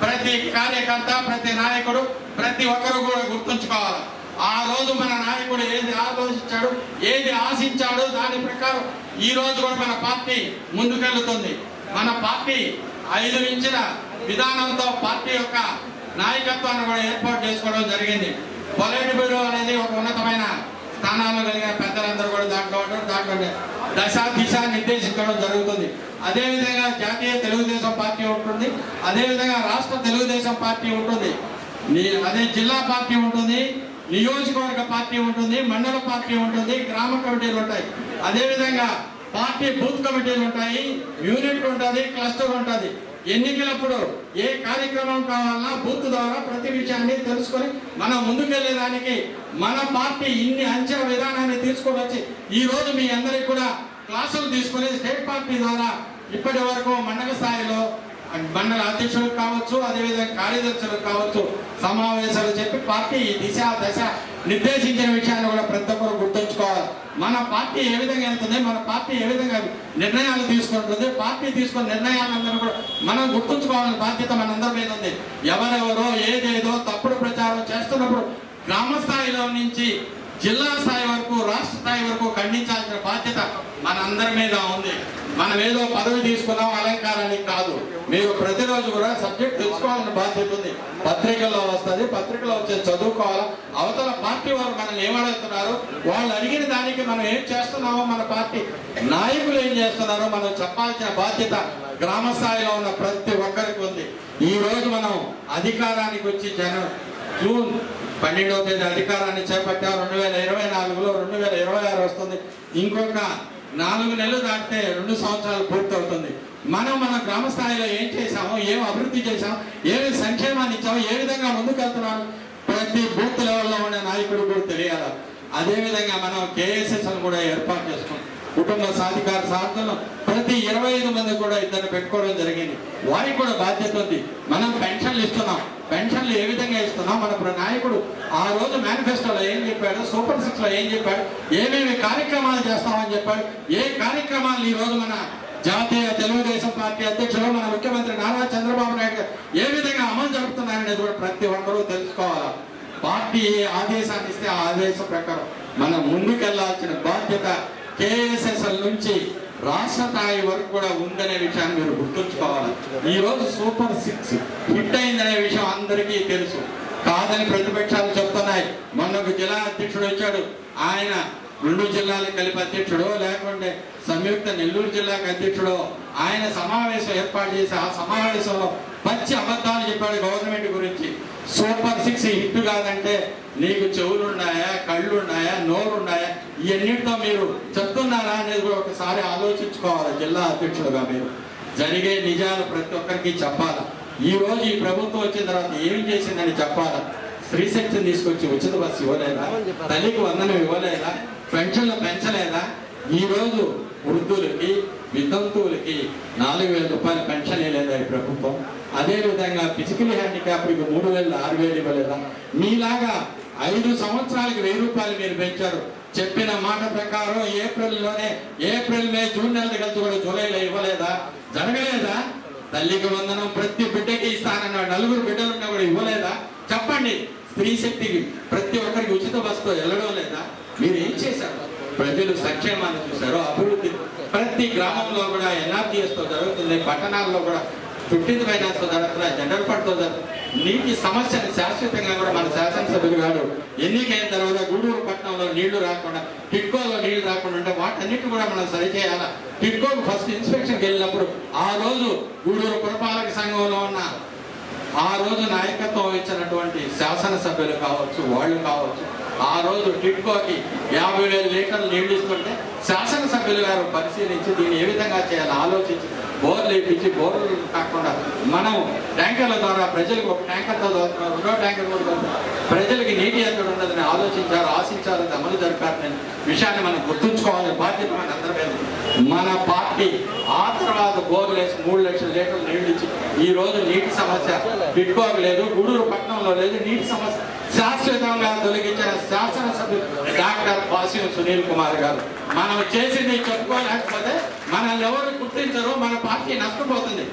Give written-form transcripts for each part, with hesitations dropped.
ప్రతి కార్యకర్త, ప్రతి నాయకుడు, ప్రతి ఒక్కరు కూడా గుర్తుంచుకోవాలి. ఆ రోజు మన నాయకుడు ఏది ఆలోచించాడు, ఏది ఆశించాడు, దాని ప్రకారం ఈ రోజు కూడా మన పార్టీ ముందుకెళ్తుంది. మన పార్టీ 5 ఇచ్చిన విధానంతో పార్టీ యొక్క నాయకత్వాన్ని కూడా ఏర్పాటు చేసుకోవడం జరిగింది. పొలైట్ బ్యూరో అనేది ఒక ఉన్నతమైన స్థానాల్లో కలిగిన పెద్దలందరూ కూడా దాంట్లో దశ దిశ నిర్దేశించడం జరుగుతుంది. అదేవిధంగా జాతీయ తెలుగుదేశం పార్టీ ఉంటుంది, అదేవిధంగా రాష్ట్ర తెలుగుదేశం పార్టీ ఉంటుంది, అదే జిల్లా పార్టీ ఉంటుంది, నియోజకవర్గ పార్టీ ఉంటుంది, మండల పార్టీ ఉంటుంది, గ్రామ కమిటీలు ఉంటాయి. అదేవిధంగా పార్టీ బూత్ కమిటీలు ఉంటాయి, యూనిట్ ఉంటుంది, క్లస్టర్ ఉంటుంది. ఎన్నికలప్పుడు ఏ కార్యక్రమం కావాలన్నా బూత్ ద్వారా ప్రతి విషయాన్ని తెలుసుకొని మనం ముందుకెళ్లేదానికి మన పార్టీ ఇన్ని అంచెల విధానాన్ని తీసుకొని వచ్చి ఈ రోజు మీ అందరికి కూడా క్లాసులు తీసుకుని స్టేట్ పార్టీ ద్వారా ఇప్పటి వరకు మండల స్థాయిలో మండల అధ్యక్షులకు కావచ్చు, అదేవిధంగా కార్యదర్శులకు కావచ్చు సమావేశాలు చెప్పి పార్టీ దిశ దశ నిర్దేశించిన విషయాన్ని కూడా ప్రతి ఒక్కరు గుర్తుంచుకోవాలి. మన పార్టీ ఏ విధంగా వెళ్తుంది, మన పార్టీ ఏ విధంగా నిర్ణయాలు తీసుకుంటుంది, పార్టీ తీసుకున్న నిర్ణయాలందరూ కూడా మనం గుర్తుంచుకోవాలని బాధ్యత మనందరి మీద ఉంది. ఎవరెవరో ఏదేదో తప్పుడు ప్రచారం చేస్తున్నప్పుడు గ్రామ స్థాయిలో నుంచి జిల్లా స్థాయి వరకు, రాష్ట్ర స్థాయి వరకు ఖండించాల్సిన బాధ్యత మనందరి మీద ఉంది. మనం ఏదో పదవి తీసుకున్నాం అలంకారానికి కాదు. మీరు ప్రతిరోజు కూడా సబ్జెక్ట్ తెలుసుకోవాలని బాధ్యత ఉంది. పత్రికల్లో వస్తుంది, పత్రికలో వచ్చే చదువుకోవాలి. అవతల పార్టీ వారు మనల్ని ఏమడుగుతున్నారు, వాళ్ళు అడిగిన దానికి మనం ఏం చేస్తున్నామో, మన పార్టీ నాయకులు ఏం చేస్తున్నారో మనం చెప్పాల్సిన బాధ్యత గ్రామ స్థాయిలో ఉన్న ప్రతి ఒక్కరికి ఉంది. ఈ రోజు మనం అధికారానికి వచ్చి జూన్ 12వ తేదీ అధికారాన్ని చేపట్టాం. 2024లో 2026 వస్తుంది. ఇంకొక 4 నెలలు దాటితే 2 సంవత్సరాలు పూర్తవుతుంది. మనం మన గ్రామ స్థాయిలో ఏం చేశామో, ఏం అభివృద్ధి చేశామో, ఏమి సంక్షేమాన్ని ఇచ్చామో, ఏ విధంగా ముందుకెళ్తున్నామో ప్రతి బూత్ లెవెల్లో ఉన్న నాయకుడు కూడా తెలియాలి. అదేవిధంగా మనం కేఎస్ఎస్ను కూడా ఏర్పాటు చేసుకున్నాం. కుటుంబ సాధికార సాధనలో ప్రతి 25 మంది కూడా ఇద్దరు పెట్టుకోవడం జరిగింది. వారికి కూడా బాధ్యత ఉంది. మనం పెన్షన్లు ఇస్తున్నాం, పెన్షన్లు ఏ విధంగా ఇస్తున్నాం, మన నాయకుడు ఆ రోజు మేనిఫెస్టోలో ఏం చెప్పాడు, సూపర్ 6లో ఏం చెప్పాడు, ఏమేమి కార్యక్రమాలు చేస్తామని చెప్పాడు, ఏ కార్యక్రమాలు ఈ రోజు మన జాతీయ తెలుగుదేశం పార్టీ అధ్యక్షుడు మన ముఖ్యమంత్రి నారా చంద్రబాబు నాయుడు గారు ఏ విధంగా అమలు జరుపుతున్నారనేది కూడా ప్రతి ఒక్కరూ తెలుసుకోవాలి. పార్టీ ఏ ఆదేశాన్ని ఇస్తే ఆ ఆదేశం ప్రకారం మనం ముందుకెళ్లాల్సిన బాధ్యత కేఎస్ఎస్ఎల్ నుంచి రాష్ట్ర స్థాయి వరకు కూడా ఉందనే విషయాన్ని మీరు గుర్తుంచుకోవాలి. ఈ రోజు సూపర్ 6 హిట్ అయిందనే విషయం అందరికీ తెలుసు. కాదని ప్రతిపక్షాలు చెప్తున్నాయి. మొన్న జిల్లా అధ్యక్షుడు వచ్చాడు, ఆయన 2 జిల్లాలకు కలిపి అధ్యక్షుడు, లేకుంటే సంయుక్త నెల్లూరు జిల్లాకు అధ్యక్షుడు, ఆయన సమావేశం ఏర్పాటు చేసి ఆ సమావేశంలో పచ్చి అబద్ధాలు చెప్పాడు గవర్నమెంట్ గురించి. సూపర్ 6 హిట్ కాదంటే నీకు చెవులున్నాయా, కళ్ళున్నాయా, నోరున్నాయా, ఇవన్నిటితో మీరు చెప్తున్నారా అనేది కూడా ఒకసారి ఆలోచించుకోవాలి. జిల్లా అధ్యక్షుడుగా మీరు జరిగే నిజాలు ప్రతి ఒక్కరికి చెప్పాలి. ఈ రోజు ఈ ప్రభుత్వం వచ్చిన తర్వాత ఏం చేసిందని చెప్పాలి. స్త్రీ శక్తిని తీసుకొచ్చి ఉచిత బస్సు ఇవ్వలేదా, తల్లికి వందనం ఇవ్వలేదా, పెన్షన్లు పెంచలేదా, ఈ రోజు వృద్ధులకి వితంతువులకి 4,000 రూపాయలు పెన్షన్ ఇవ్వలేదా ఈ ప్రభుత్వం, అదేవిధంగా ఫిజికల్ హ్యాండిక్యాప్కి 3,000 6,000 ఇవ్వలేదా, మీలాగా 5 సంవత్సరాలకి 1,000 రూపాయలు మీరు పెంచారు. చెప్పిన మాట ప్రకారం ఏప్రిల్ మే జూన్ నెలలు కలిసి కూడా జూలైలో ఇవ్వలేదా, జరగలేదా? తల్లికి వందనం ప్రతి బిడ్డకి ఇస్తానన్న 4 బిడ్డలున్నా కూడా ఇవ్వలేదా? చెప్పండి. స్త్రీ శక్తికి ప్రతి ఒక్కరికి ఉచిత బస్సుతో వెళ్ళడం లేదా? మీరు ఏం చేశారు? ప్రజలు సంక్షేమాన్ని చూశారు, అభివృద్ధి ప్రతి గ్రామంలో కూడా ఎన్ఆర్జీఎస్తో జరుగుతుంది, పట్టణాల్లో కూడా 15th ఫైనాన్స్తో జరుగుతుంది, జనరల్ ఫండ్తో జరుగుతుంది. నీటి సమస్యను శాశ్వతంగా కూడా మన శాసనసభ్యులు గారు ఎన్నికైన తర్వాత గూడూరు పట్టణంలో నీళ్లు రాకుండా, టిడ్కోలో నీళ్లు రాకుండా ఉంటే వాటన్నిటి కూడా మనం సరిచేయాలా. టిడ్కోకు ఫస్ట్ ఇన్స్పెక్షన్కి వెళ్ళినప్పుడు ఆ రోజు గూడూరు పురపాలక సంఘంలో ఉన్న ఆ రోజు నాయకత్వం వహించినటువంటి శాసనసభ్యులు కావచ్చు, వాళ్ళు కావచ్చు, ఆ రోజు టిడ్కోకి 50,000 లీటర్లు నీళ్లు ఇస్తుంటే శాసనసభ్యులు గారు పరిశీలించి దీన్ని ఏ విధంగా చేయాలో ఆలోచించి బోర్లు వేయించి, బోర్లు కాకుండా మనం ట్యాంకర్ల ద్వారా ప్రజలకు ఒక ట్యాంకర్తో చదువుతున్నారు, 2వ ట్యాంకర్ కూడా చదువుతున్నారు, ప్రజలకి నీటి ఎక్కడ ఉన్నదని ఆలోచించారు, ఆశించారు, అమలు జరపాలని విషయాన్ని మనం గుర్తుంచుకోవాలని బాధ్యత మన అందరి మీద. మన పార్టీ ఆ తర్వాత బోర్లు వేసి 3 లక్షల లీటర్లు నీళ్లు ఇచ్చి ఈ రోజు నీటి సమస్య టిడ్కోకు లేదు, గూడూరు పట్టణంలో లేదు, నీటి సమస్య శాశ్వతంగా తొలగించిన శాసనసభ్యులు డాక్టర్ పాసిం సునీల్ కుమార్ గారు. మనం చేసింది చెప్పుకోలేకపోతే మనల్ని ఎవరు గుర్తించరు, మన పార్టీ నష్టపోతుంది.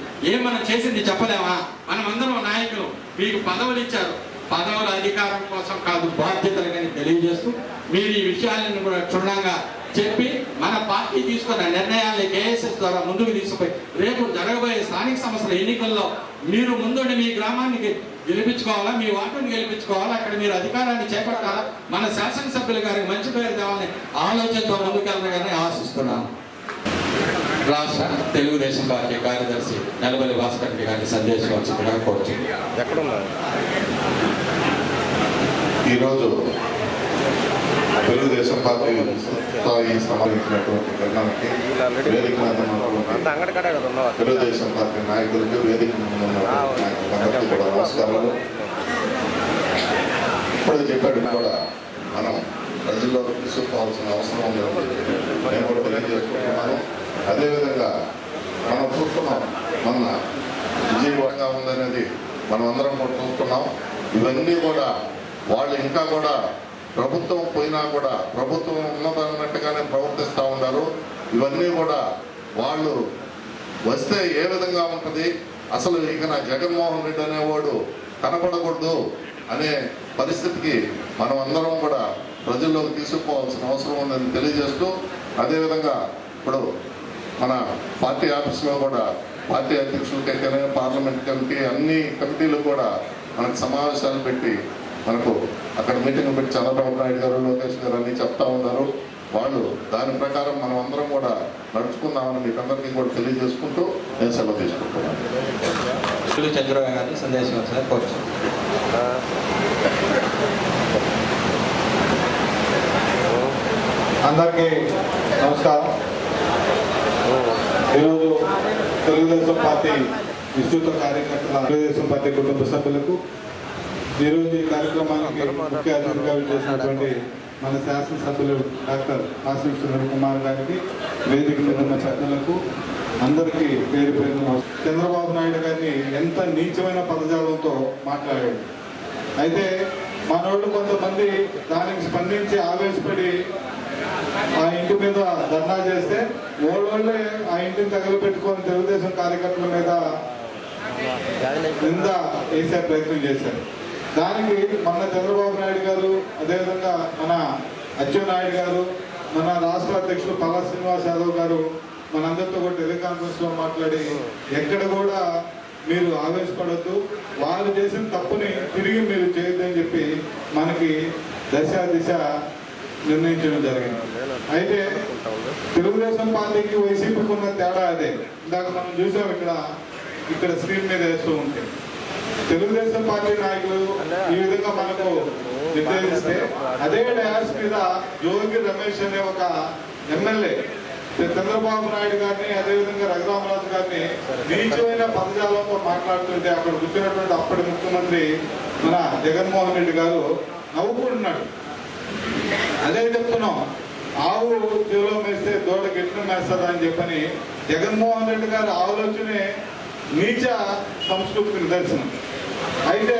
మనం చేసింది చెప్పలేమా? మనమందరం నాయకులు, మీకు పదవులు ఇచ్చారు, పదవుల అధికారం కోసం కాదు, బాధ్యతలు కానీ తెలియజేస్తూ మీరు ఈ విషయాలను కూడా క్షుణ్ణంగా చెప్పి మన పార్టీ తీసుకున్న నిర్ణయాన్ని కేఎస్ఎస్ ద్వారా ముందుకు తీసుకుపోయి రేపు జరగబోయే స్థానిక సంస్థల ఎన్నికల్లో మీరు ముందుండి మీ గ్రామానికి గెలిపించుకోవాలా, మీ వార్డుని గెలిపించుకోవాలా, అక్కడ మీరు అధికారాన్ని చేపట్టాలా, మన శాసనసభ్యుల గారికి మంచి పేరు తేవాలని ఆలోచనతో ముందుకెళ్ళాలని ఆశిస్తున్నాను. రాష్ట్ర తెలుగుదేశం పార్టీ కార్యదర్శి నెలబలి భాస్కర్ రెడ్డి గారిని సందేశించవలసిందిగా కోరుతున్నాను. ఈరోజు తెలుగుదేశం పార్టీ సంబంధించినటువంటి నిర్ణయానికి వేదిక తెలుగుదేశం పార్టీ నాయకులకి వేదిక నాయకులందరికీ కూడా నమస్కారాలు. ఇప్పుడే చెప్పాడు కూడా మనం ప్రజల్లో తీసుకోవాల్సిన అవసరం ఉంది, నేను కూడా తెలియజేసుకుంటున్నాను. అదేవిధంగా మనం చూస్తున్నాం, మొన్న విజయవంతంగా ఉందనేది మనం అందరం కూడా చూస్తున్నాం. ఇవన్నీ కూడా వాళ్ళు ఇంకా కూడా ప్రభుత్వం పోయినా కూడా ప్రభుత్వం ఉన్నదన్నట్టుగానే ప్రవర్తిస్తూ ఉన్నారు. ఇవన్నీ కూడా వాళ్ళు వస్తే ఏ విధంగా ఉంటుంది, అసలు ఇక నా జగన్మోహన్ రెడ్డి అనేవాడు కనపడకూడదు అనే పరిస్థితికి మనం అందరం కూడా ప్రజల్లోకి తీసుకుపోవాల్సిన అవసరం ఉందని తెలియజేస్తూ, అదేవిధంగా ఇప్పుడు మన పార్టీ ఆఫీసులో కూడా పార్టీ అధ్యక్షులకైతేనే పార్లమెంట్ కమిటీ అన్ని కమిటీలు కూడా మనకు సమావేశాలు పెట్టి మనకు అక్కడ మీటింగ్ పెట్టి చంద్రబాబు నాయుడు గారు, లోకేష్ గారు అన్ని చెప్తా ఉన్నారు. వాళ్ళు దాని ప్రకారం మనం అందరం కూడా నడుచుకుందామని మీకు అందరికీ కూడా తెలియజేసుకుంటూ నేను సెలవు తీసుకుంటున్నాను. చంద్రబాబు గారిని సందేశం అందరికీ నమస్కారం. ఈరోజు తెలుగుదేశం పార్టీ విస్తృత కార్యకర్తల, తెలుగుదేశం పార్టీ కుటుంబ సభ్యులకు, ఈరోజు ఈ కార్యక్రమానికి ముఖ్య అతిథిగా చేసినటువంటి మన శాసనసభ్యులు డాక్టర్ పాసిం సునీల్ కుమార్ గారికి, వేదిక మీద ఉన్న పెద్దలకు అందరికీ పేరు పేరు. చంద్రబాబు నాయుడు గారిని ఎంత నీచమైన పదజాలంతో మాట్లాడాడు. అయితే మనోళ్ళు కొంతమంది దానికి స్పందించి ఆవేశపడి ఆ ఇంటి మీద ధర్నా చేస్తే ఓళ్ళే ఆ ఇంటిని తగలబెట్టుకొని తెలుగుదేశం కార్యకర్తల మీద నింద వేసే ప్రయత్నం చేశారు. దానికి మన చంద్రబాబు నాయుడు గారు, అదేవిధంగా మన అచ్చెన్నాయుడు గారు, మన రాష్ట్ర అధ్యక్షులు పల్లా శ్రీనివాస్ యాదవ్ గారు మనందరితో కూడా టెలికాన్ఫరెన్స్లో మాట్లాడి ఎక్కడ కూడా మీరు ఆవేశపడద్దు, వాళ్ళు చేసిన తప్పుని తిరిగి మీరు చేయొద్దని చెప్పి మనకి దిశ నిర్ణయించడం జరిగింది. అయితే తెలుగుదేశం పార్టీకి వైసీపీకి ఉన్న తేడా అదే. ఇందాక మనం చూసాం, ఇక్కడ స్క్రీన్ మీద వేస్తూ ఉంటే తెలుగుదేశం పార్టీ నాయకులు ఈ విధంగా మనకు నిర్దేశిస్తే, అదే డయాస్ మీద జోగి రమేష్ అనే ఒక ఎమ్మెల్యే చంద్రబాబు నాయుడు గారిని, అదేవిధంగా రఘురామరాజు గారిని నీచమైన పదజాలంతో మాట్లాడుతుంటే అక్కడ కూర్చున్నటువంటి అప్పటి ముఖ్యమంత్రి మన జగన్మోహన్ రెడ్డి గారు నవ్వుకుంటున్నాడు. అదే చెప్తున్నాం, ఆవు చెవిలో మేస్తే దూడ గెట్టిన మేస్తుందా అని చెప్పని జగన్మోహన్ రెడ్డి గారి ఆలోచనే నీచ సంస్కృతికి నిదర్శనం. అయితే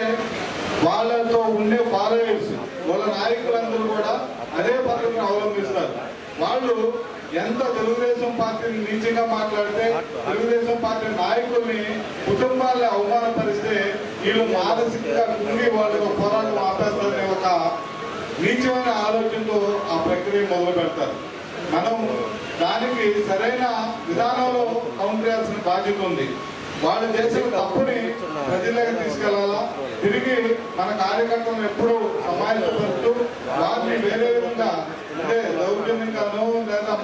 వాళ్ళతో ఉండే ఫాలోవర్స్, వాళ్ళ నాయకులందరూ కూడా అదే పద్ధతిని అవలంబిస్తారు. వాళ్ళు ఎంత తెలుగుదేశం పార్టీని నీచంగా మాట్లాడితే, తెలుగుదేశం పార్టీ నాయకుల్ని, కుటుంబాన్ని అవమానపరిస్తే వీళ్ళు మానసికంగా కుంగి వాళ్ళు పోరాటం ఆపేస్తారనే ఒక నీచమైన ఆలోచనతో ఆ ప్రక్రియ మొదలు పెడతారు. మనం దానికి సరైన విధానంలో కౌంటర్ చేయాల్సిన బాధ్యత ఉంది. వాళ్ళు చేసిన తప్పుని ప్రజలకు తీసుకెళ్లాలా, తిరిగి మన కార్యకర్తలను ఎప్పుడూ సమాయత్తపరుస్తూ వారిని వేరే విధంగా, అంటే దౌర్జన్యంగానో లేదా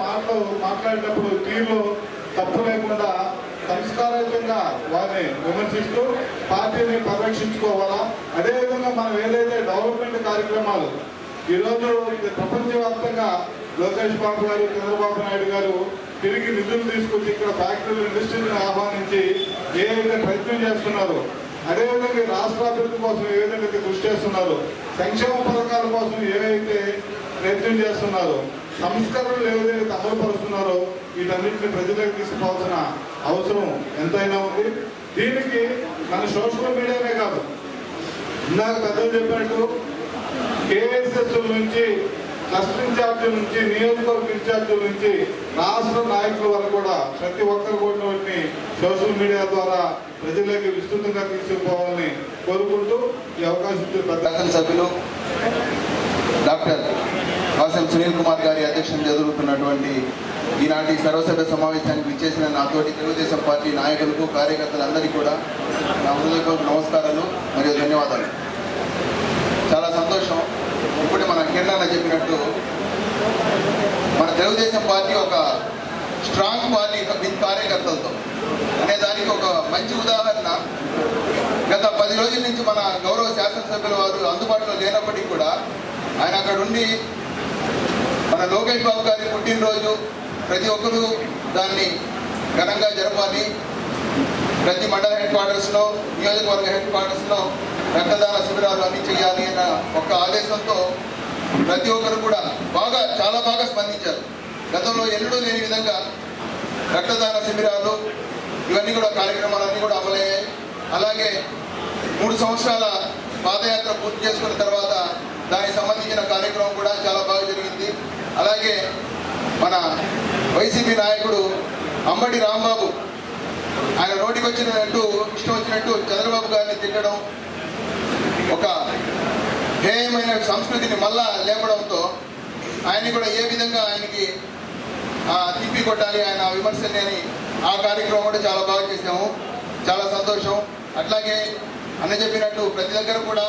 మాట్లాడేటప్పుడు తీరులో తప్పు లేకుండా సంస్కారయుతంగా వారిని విమర్శిస్తూ పార్టీని పరిరక్షించుకోవాలా. అదేవిధంగా మనం ఏదైతే డెవలప్మెంట్ కార్యక్రమాలు ఈరోజు ప్రపంచవ్యాప్తంగా లోకేష్ బాబు గారు, చంద్రబాబు నాయుడు గారు తిరిగి నిధులు తీసుకొచ్చి ఇక్కడ ఫ్యాక్టరీలు, ఇండస్ట్రీలను ఆహ్వానించి ఏదైతే ప్రయత్నం చేస్తున్నారో, అదేవిధంగా రాష్ట్ర అభివృద్ధి కోసం ఏ విధంగా కృషి చేస్తున్నారు, సంక్షేమ పథకాల కోసం ఏవైతే ప్రయత్నం చేస్తున్నారో, సంస్కరణలు ఏదైతే అమలుపరుస్తున్నారో వీటన్నింటినీ ప్రజలకు తీసుకోవాల్సిన అవసరం ఎంతైనా ఉంది. దీనికి మన సోషల్ మీడియానే కాదు, ఇందాక పెద్దలు చెప్పినట్టు కేఎస్ఎస్ నుంచి, క్లస్టర్ ఇన్ఛార్జీల నుంచి, నియోజకవర్గ ఇన్ఛార్జీల నుంచి రాష్ట్ర నాయకుల వరకు కూడా ప్రతి ఒక్కరు కూడా సోషల్ మీడియా ద్వారా ప్రజలకి విస్తృతంగా తీసుకుపోవాలని కోరుకుంటూ ఈ అవకాశం ఇచ్చిన సభ్యులు డాక్టర్ కాసం సునీల్ కుమార్ గారి అధ్యక్షతన జరుగుతున్నటువంటి ఈనాటి సర్వసభ్య సమావేశానికి విచ్చేసిన నాతోటి తెలుగుదేశం పార్టీ నాయకులకు, కార్యకర్తలందరికీ కూడా నా హృదయపూర్వక నమస్కారాలు మరియు ధన్యవాదాలు. చాలా సంతోషం. ఇప్పుడు మన కిరణ్ చెప్పినట్టు మన తెలుగుదేశం పార్టీ ఒక స్ట్రాంగ్ పార్టీ విత్ కార్యకర్తలతో అనే దానికి ఒక మంచి ఉదాహరణ గత 10 రోజుల నుంచి మన గౌరవ శాసనసభ్యుల వారు అందుబాటులో లేనప్పటికీ కూడా ఆయన అక్కడ ఉండి మన లోకేష్ బాబు గారి పుట్టినరోజు ప్రతి ఒక్కరూ దాన్ని ఘనంగా జరపాలి, ప్రతి మండల హెడ్ క్వార్టర్స్లో, నియోజకవర్గ హెడ్ క్వార్టర్స్లో రక్తదాన శిబిరాలు అన్ని చేయాలి అన్న ఒక్క ఆదేశంతో ప్రతి ఒక్కరు కూడా చాలా బాగా స్పందించారు. గతంలో ఎన్నడూ లేని విధంగా రక్తదాన శిబిరాలు ఇవన్నీ కూడా కార్యక్రమాలన్నీ కూడా అమలయ్యాయి. అలాగే 3 సంవత్సరాల పాదయాత్ర పూర్తి చేసుకున్న తర్వాత దానికి సంబంధించిన కార్యక్రమం కూడా చాలా బాగా జరిగింది. అలాగే మన వైసీపీ నాయకుడు అంబటి రాంబాబు ఆయన నోటికి వచ్చినట్టు ఇష్టం వచ్చినట్టు చంద్రబాబు గారిని తిట్టడం, ఒక హేయమైన సంస్కృతిని మళ్ళా లేపడంతో ఆయన్ని కూడా ఏ విధంగా ఆయనకి తిప్పి కొట్టాలి ఆయన విమర్శని అని ఆ కార్యక్రమం కూడా చాలా బాగా చేసాము. చాలా సంతోషం. అట్లాగే అన్న చెప్పినట్టు ప్రతి దగ్గర కూడా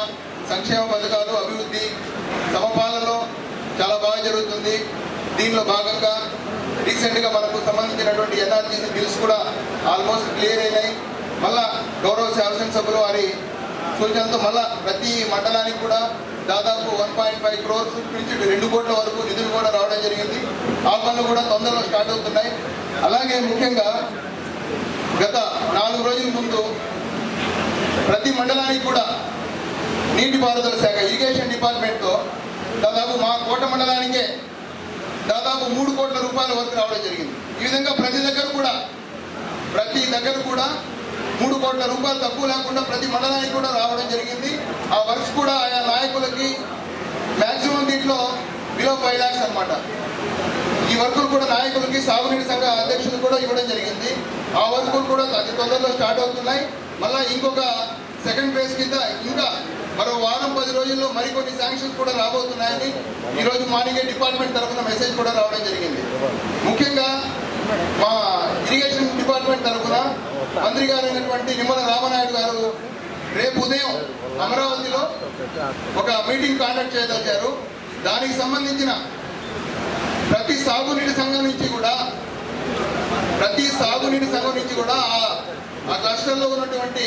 సంక్షేమ పథకాలు, అభివృద్ధి, సమపాలనలో చాలా బాగా జరుగుతుంది. దీనిలో భాగంగా రీసెంట్గా మనకు సంబంధించినటువంటి ఎన్ఆర్జీసీ బిల్స్ కూడా ఆల్మోస్ట్ క్లియర్ అయినాయి. మళ్ళా గౌరవ శాసనసభ్యులు వారి సూచనతో మళ్ళా ప్రతి మండలానికి కూడా దాదాపు 1.5 crores నుంచి 2 కోట్ల వరకు నిధులు కూడా రావడం జరిగింది. ఆ పనులు కూడా తొందరలో స్టార్ట్ అవుతున్నాయి. అలాగే ముఖ్యంగా గత 4 రోజుల ముందు ప్రతి మండలానికి కూడా నీటిపారుదల శాఖ ఇరిగేషన్ డిపార్ట్మెంట్తో దాదాపు మా కోట మండలానికే దాదాపు 3 కోట్ల రూపాయల వరకు రావడం జరిగింది. ఈ విధంగా ప్రతి దగ్గర కూడా 3 కోట్ల రూపాయలు తక్కువ లేకుండా ప్రతి మండలానికి కూడా రావడం జరిగింది. ఆ వర్క్స్ కూడా ఆయా నాయకులకి మ్యాక్సిమం దీంట్లో బిలో 5 lakhs అన్నమాట. ఈ వర్కులు కూడా నాయకులకి, సాగునీటి సంఘ అధ్యక్షులు కూడా ఇవ్వడం జరిగింది. ఆ వర్కులు కూడా అతి తొందరలో స్టార్ట్ అవుతున్నాయి. మళ్ళీ ఇంకొక సెకండ్ ఫేజ్ కింద ఇంకా మరో వారం 10 రోజుల్లో మరికొన్ని శాంక్షన్స్ కూడా రాబోతున్నాయని ఈరోజు మార్నింగే డిపార్ట్మెంట్ తరఫున మెసేజ్ కూడా రావడం జరిగింది. ముఖ్యంగా మా ఇరిగేషన్ డిపార్ట్మెంట్ తరఫున మంత్రి గారు అయినటువంటి నిమ్మల రామనాయుడు గారు రేపు ఉదయం అమరావతిలో ఒక మీటింగ్ కండక్ట్ చేయదలిచారు. దానికి సంబంధించిన ప్రతి సాగునీటి సంఘం నుంచి కూడా ఆ క్లస్టర్లో ఉన్నటువంటి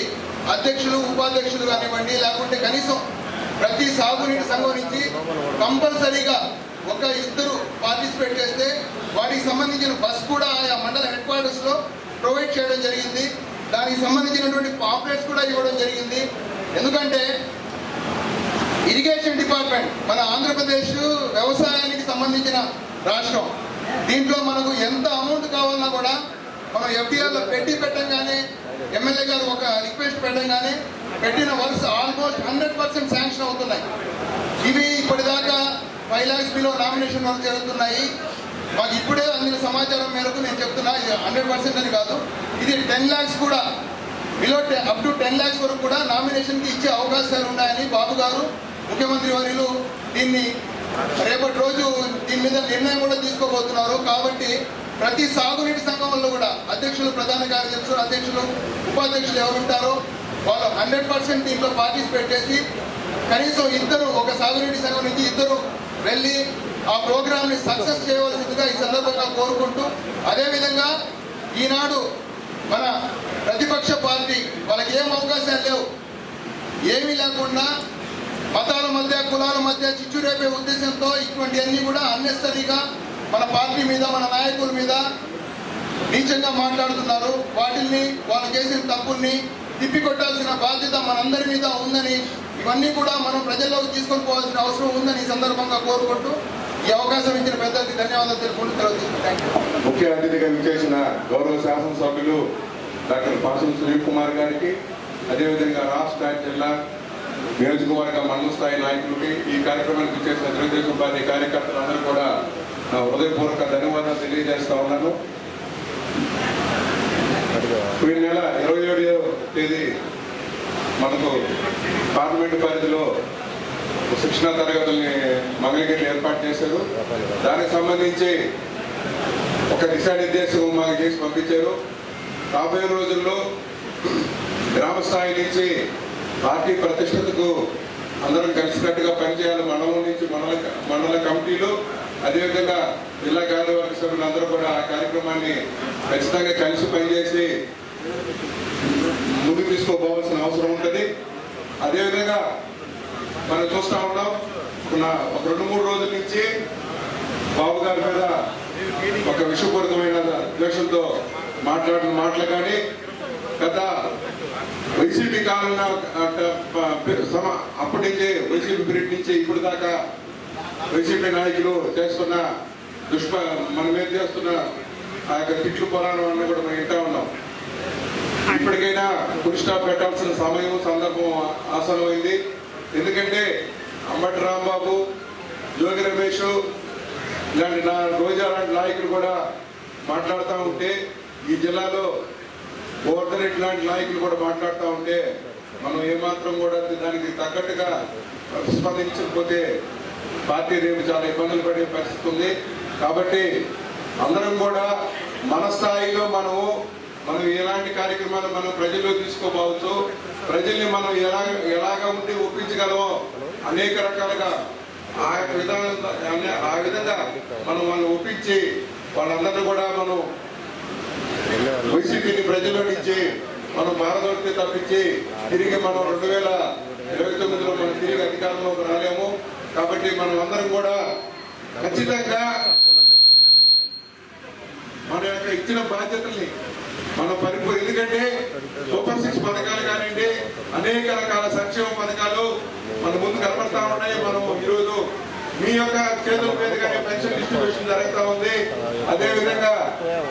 అధ్యక్షులు, ఉపాధ్యక్షులు కానివ్వండి, లేకుంటే కనీసం ప్రతి సాగునీటి సంఘం నుంచి కంపల్సరీగా 1-2 పార్టిసిపేట్ చేస్తే వాటికి సంబంధించిన బస్ కూడా ఆయా మండల హెడ్ క్వార్టర్స్లో ప్రొవైడ్ చేయడం జరిగింది. దానికి సంబంధించినటువంటి పాంప్లెట్స్ కూడా ఇవ్వడం జరిగింది. ఎందుకంటే ఇరిగేషన్ డిపార్ట్మెంట్ మన ఆంధ్రప్రదేశ్ వ్యవసాయానికి సంబంధించిన రాష్ట్రం. దీంట్లో మనకు ఎంత అమౌంట్ కావాలన్నా కూడా మనం ఎఫ్డీఆర్లో పెట్టంగానే ఎమ్మెల్యే గారు ఒక రిక్వెస్ట్ పెట్టంగానే పెట్టిన వర్క్స్ ఆల్మోస్ట్ 100% శాంక్షన్ అవుతున్నాయి. ఇవి ఇప్పటిదాకా 5 lakhs బిలో నామినేషన్ వర్క్ జరుగుతున్నాయి. మాకు ఇప్పుడే అందిన సమాచారం మేరకు నేను చెప్తున్నా, ఇది 100% అని కాదు, ఇది 10 lakhs కూడా బిలో అప్ టు 10 lakhs వరకు కూడా నామినేషన్కి ఇచ్చే అవకాశాలు ఉన్నాయని బాబు గారు ముఖ్యమంత్రి వర్యులు దీన్ని రేపటి రోజు దీని మీద నిర్ణయం కూడా తీసుకోబోతున్నారు. కాబట్టి ప్రతి సాగునీటి సంఘంలో కూడా అధ్యక్షులు, ప్రధాన కార్యదర్శులు, అధ్యక్షులు, ఉపాధ్యక్షులు ఎవరు ఉంటారో వాళ్ళు 100% దీంట్లో పార్టిసిపేట్ చేసి కనీసం 2 ఒక సాగునీటి సంఘం నుంచి 2 వెళ్ళి ఆ ప్రోగ్రామ్ని సక్సెస్ చేయవలసిందిగా ఈ సందర్భంగా కోరుకుంటూ, అదేవిధంగా ఈనాడు మన ప్రతిపక్ష పార్టీ వాళ్ళకి ఏం అవకాశాలు లేవు, ఏమీ లేకుండా మతాల మధ్య, కులాల మధ్య చిచ్చు రేపే ఉద్దేశంతో ఇటువంటివన్నీ కూడా అన్నెసరీగా మన పార్టీ మీద, మన నాయకుల మీద నీచంగా మాట్లాడుతున్నారు. వాటిల్ని, వాళ్ళు చేసిన తప్పుల్ని తిప్పికొట్టాల్సిన బాధ్యత మనందరి మీద ఉందని, ఇవన్నీ కూడా మనం ప్రజల్లోకి తీసుకొని పోవాల్సిన అవసరం ఉందని ఈ సందర్భంగా కోరుకుంటూ ఈ అవకాశం ఇచ్చిన పెద్దలకి ధన్యవాదాలు తెలుపుకుంటూ తెలియజేస్తున్నాను. ముఖ్య అతిథిగా విచ్చేసిన గౌరవ శాసనసభ్యులు డాక్టర్ పాసం సునీల్ కుమార్ గారికి, అదేవిధంగా రాష్ట్ర జిల్లా నియోజకవర్గ మండల స్థాయి నాయకులకి ఈ కార్యక్రమానికి చేసిన తెలుగుదేశం పార్టీ కార్యకర్తలందరూ కూడా నా హృదయపూర్వక ధన్యవాదాలు తెలియజేస్తా ఉన్నాను. ఈ నెల 27వ తేదీ మనకు పార్లమెంటు పరిధిలో శిక్షణా తరగతుల్ని మంగళగిరిలో ఏర్పాటు చేశారు. దానికి సంబంధించి ఒక దిశానిర్దేశం మాకు చేసి పంపించారు. రాబోయే రోజుల్లో గ్రామ స్థాయి నుంచి పార్టీ ప్రతిష్టతకు అందరం కలిసికట్టుగా పనిచేయాలి. మండలం నుంచి మండల కమిటీలు, అదేవిధంగా జిల్లా కార్యవర్గ సభ్యులు అందరూ కూడా ఆ కార్యక్రమాన్ని ఖచ్చితంగా కలిసి పనిచేసి ముందుకు తీసుకోపోవాల్సిన అవసరం ఉంటుంది. అదేవిధంగా మనం చూస్తూ ఉన్నాం, ఒక 2-3 రోజుల నుంచి బాబు గారి మీద ఒక విషపూరితమైన ద్వేషంతో మాట్లాడిన మాటలు కానీ, గత వైసీపీ కాలంలో అప్పటి నుంచి వైసీపీ పీరియడ్ నుంచి ఇప్పుడు దాకా వైసీపీ నాయకులు చేస్తున్న మన మీద చేస్తున్న ఆ యొక్క తిట్లు పొలాలు అన్నీ కూడా మనం వింటా ఉన్నాం. ఇప్పటికైనా ఫుల్ స్టాప్ పెట్టాల్సిన సమయం సందర్భం ఆసనమైంది. ఎందుకంటే అంబటి రాంబాబు, జోగి రమేష్ ఇలాంటి రోజా లాంటి నాయకులు కూడా మాట్లాడుతూ ఉంటే, ఈ జిల్లాలో గోవర్ధన్ లాంటి నాయకులు కూడా మాట్లాడుతూ ఉంటే మనం ఏమాత్రం కూడా దానికి తగ్గట్టుగా ప్రతిస్పందించకపోతే పార్టీ రేపు చాలా ఇబ్బందులు పడే పరిస్థితి ఉంది. కాబట్టి అందరం కూడా మన స్థాయిలో మనం ఎలాంటి కార్యక్రమాలు మనం ప్రజల్లో తీసుకోవచ్చు, ప్రజల్ని మనం ఎలాగ ఉండి ఒప్పించగలమో అనేక రకాలుగా ఆ విధంగా మనం వాళ్ళని ఒప్పించి వాళ్ళందరినీ కూడా మనం వైసీపీని ప్రజల్లో నుంచి మనం భారతవర్తి తప్పించి తిరిగి మనం 2029లో మనం తిరిగి అధికారంలోకి రాలేము. కాబట్టి మనం అందరం కూడా ఖచ్చితంగా మన యొక్క ఇచ్చిన బాధ్యతల్ని మనం ఎందుకంటే సూపర్ 6 పథకాలు కానివ్వండి, అనేక రకాల సంక్షేమ పథకాలు మన ముందు కనబడతా ఉన్నాయి. మనం ఈరోజు మీ యొక్క చేతుల మీదుగానే పెన్షన్ డిస్ట్రిబ్యూషన్ జరుగుతూ ఉంది. అదేవిధంగా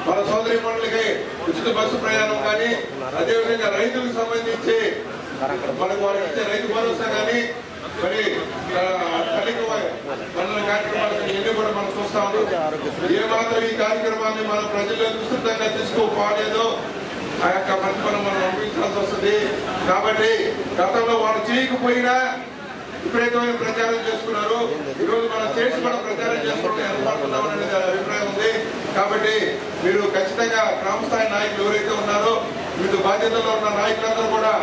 మన సోదరి మండలికి ఉచిత బస్సు ప్రయాణం కానీ, అదేవిధంగా రైతులకు సంబంధించి మనకు వాళ్ళకి ఇచ్చే రైతు భరోసా కానీ, మరి తల్లికి మండల కార్యక్రమాలు ఇవన్నీ కూడా మనం చూస్తా ఉన్నాం. ఏమాత్రం ఈ కార్యక్రమాన్ని మన ప్రజల్లో విస్తృతంగా తీసుకోపోలేదో ఆ యొక్క ప్రతిఫలం మనం అనుభవించాల్సి వస్తుంది. కాబట్టి గతంలో వాళ్ళు చేయకపోయినా విపరీతమైన ప్రచారం చేసుకున్నారు. ఈరోజు మనం చేసి కూడా ప్రచారం చేసుకోవడం ఏర్పడుతున్నాం అనేది అభిప్రాయం ఉంది. కాబట్టి మీరు ఖచ్చితంగా గ్రామస్థాయి నాయకులు ఎవరైతే ఉన్నారో, వివిధ బాధ్యతల్లో ఉన్న నాయకులందరూ కూడా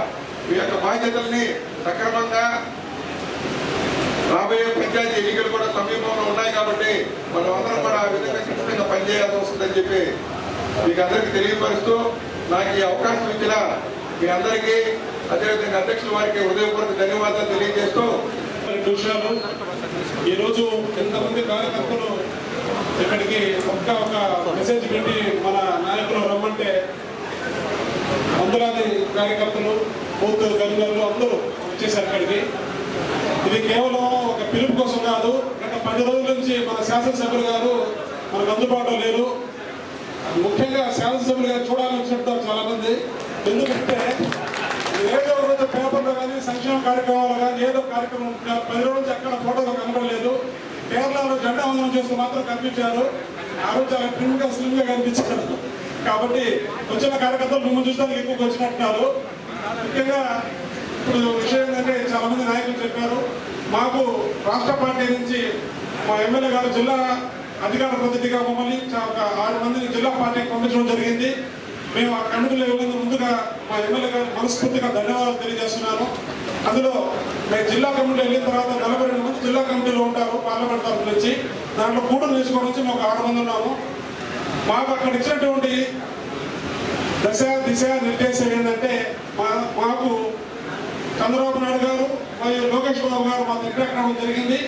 మీ యొక్క బాధ్యతల్ని సక్రమంగా రాబోయే పంచాయతీ ఎన్నికలు కూడా సమీపంలో ఉన్నాయి. కాబట్టి మనం అందరం కూడా ఆ విధంగా ఖచ్చితంగా పనిచేయాల్సి వస్తుందని చెప్పి మీకు అందరికీ తెలియపరుస్తూ, నాకు ఈ అవకాశం ఇచ్చిన మీ అందరికీ, అదేవిధంగా అధ్యక్షుల వారికి హృదయపూర్వక ధన్యవాదాలు తెలియజేస్తూ, విషయాలు ఈరోజు ఎంతమంది కార్యకర్తలు ఇక్కడికి ఒక మెసేజ్ పెట్టి మన నాయకులు రమ్మంటే వందలాది కార్యకర్తలు, బూత్ కన్వీనర్లు అందరూ వచ్చేసారు ఇక్కడికి. ఇది కేవలం ఒక పిలుపు కోసం కాదు. గత 10 రోజుల నుంచి మన శాసనసభ్యులు గారు మనకు అందుబాటులో లేరు. ముఖ్యంగా శాసనసభ్యులు గారు చూడాలని వచ్చినట్టు చాలా మంది. ఎందుకంటే ఏదో రోజు పేపర్లో కానీ, సంక్షేమ కార్యక్రమాలు కానీ, ఏదో కార్యక్రమం 10 రోజుల నుంచి ఎక్కడ ఫోటోలో కనబడలేదు. కేరళలో జెండా వందనం చేస్తూ మాత్రం కనిపించారు. ఆ రోజు చాలా ప్రిమ్గా స్లిమ్గా కనిపించారు. కాబట్టి వచ్చిన కార్యకర్తలు మిమ్మల్ని చూడడానికి ఎక్కువగా వచ్చినట్టున్నారు. ముఖ్యంగా ఇప్పుడు విషయం ఏంటంటే చాలా మంది నాయకులు చెప్పారు, మాకు రాష్ట్ర పార్టీ నుంచి మా ఎమ్మెల్యే గారు జిల్లా అధికార ప్రతినిధిగా మమ్మల్ని ఒక 6 మందిని జిల్లా పార్టీకి పంపించడం జరిగింది. మేము ఆ కమిటీలో వెళ్ళిన ముందుగా మా ఎమ్మెల్యే గారు మనస్ఫూర్తిగా ధన్యవాదాలు తెలియజేస్తున్నాను. అందులో మేము జిల్లా కమిటీలో వెళ్ళిన తర్వాత 42 మంది జిల్లా కమిటీలో ఉంటారు పార్లమెంట్ తరఫు నుంచి. దాంట్లో కూటమి తీసుకోవడం నుంచి మేము 6 మంది ఉన్నాము. మాకు అక్కడ ఇచ్చినటువంటి దిశ నిర్దేశం ఏంటంటే, మాకు చంద్రబాబు నాయుడు గారు మరియు లోకేష్ బాబు గారు మాకు ఇంటరాక్ట్ జరిగింది.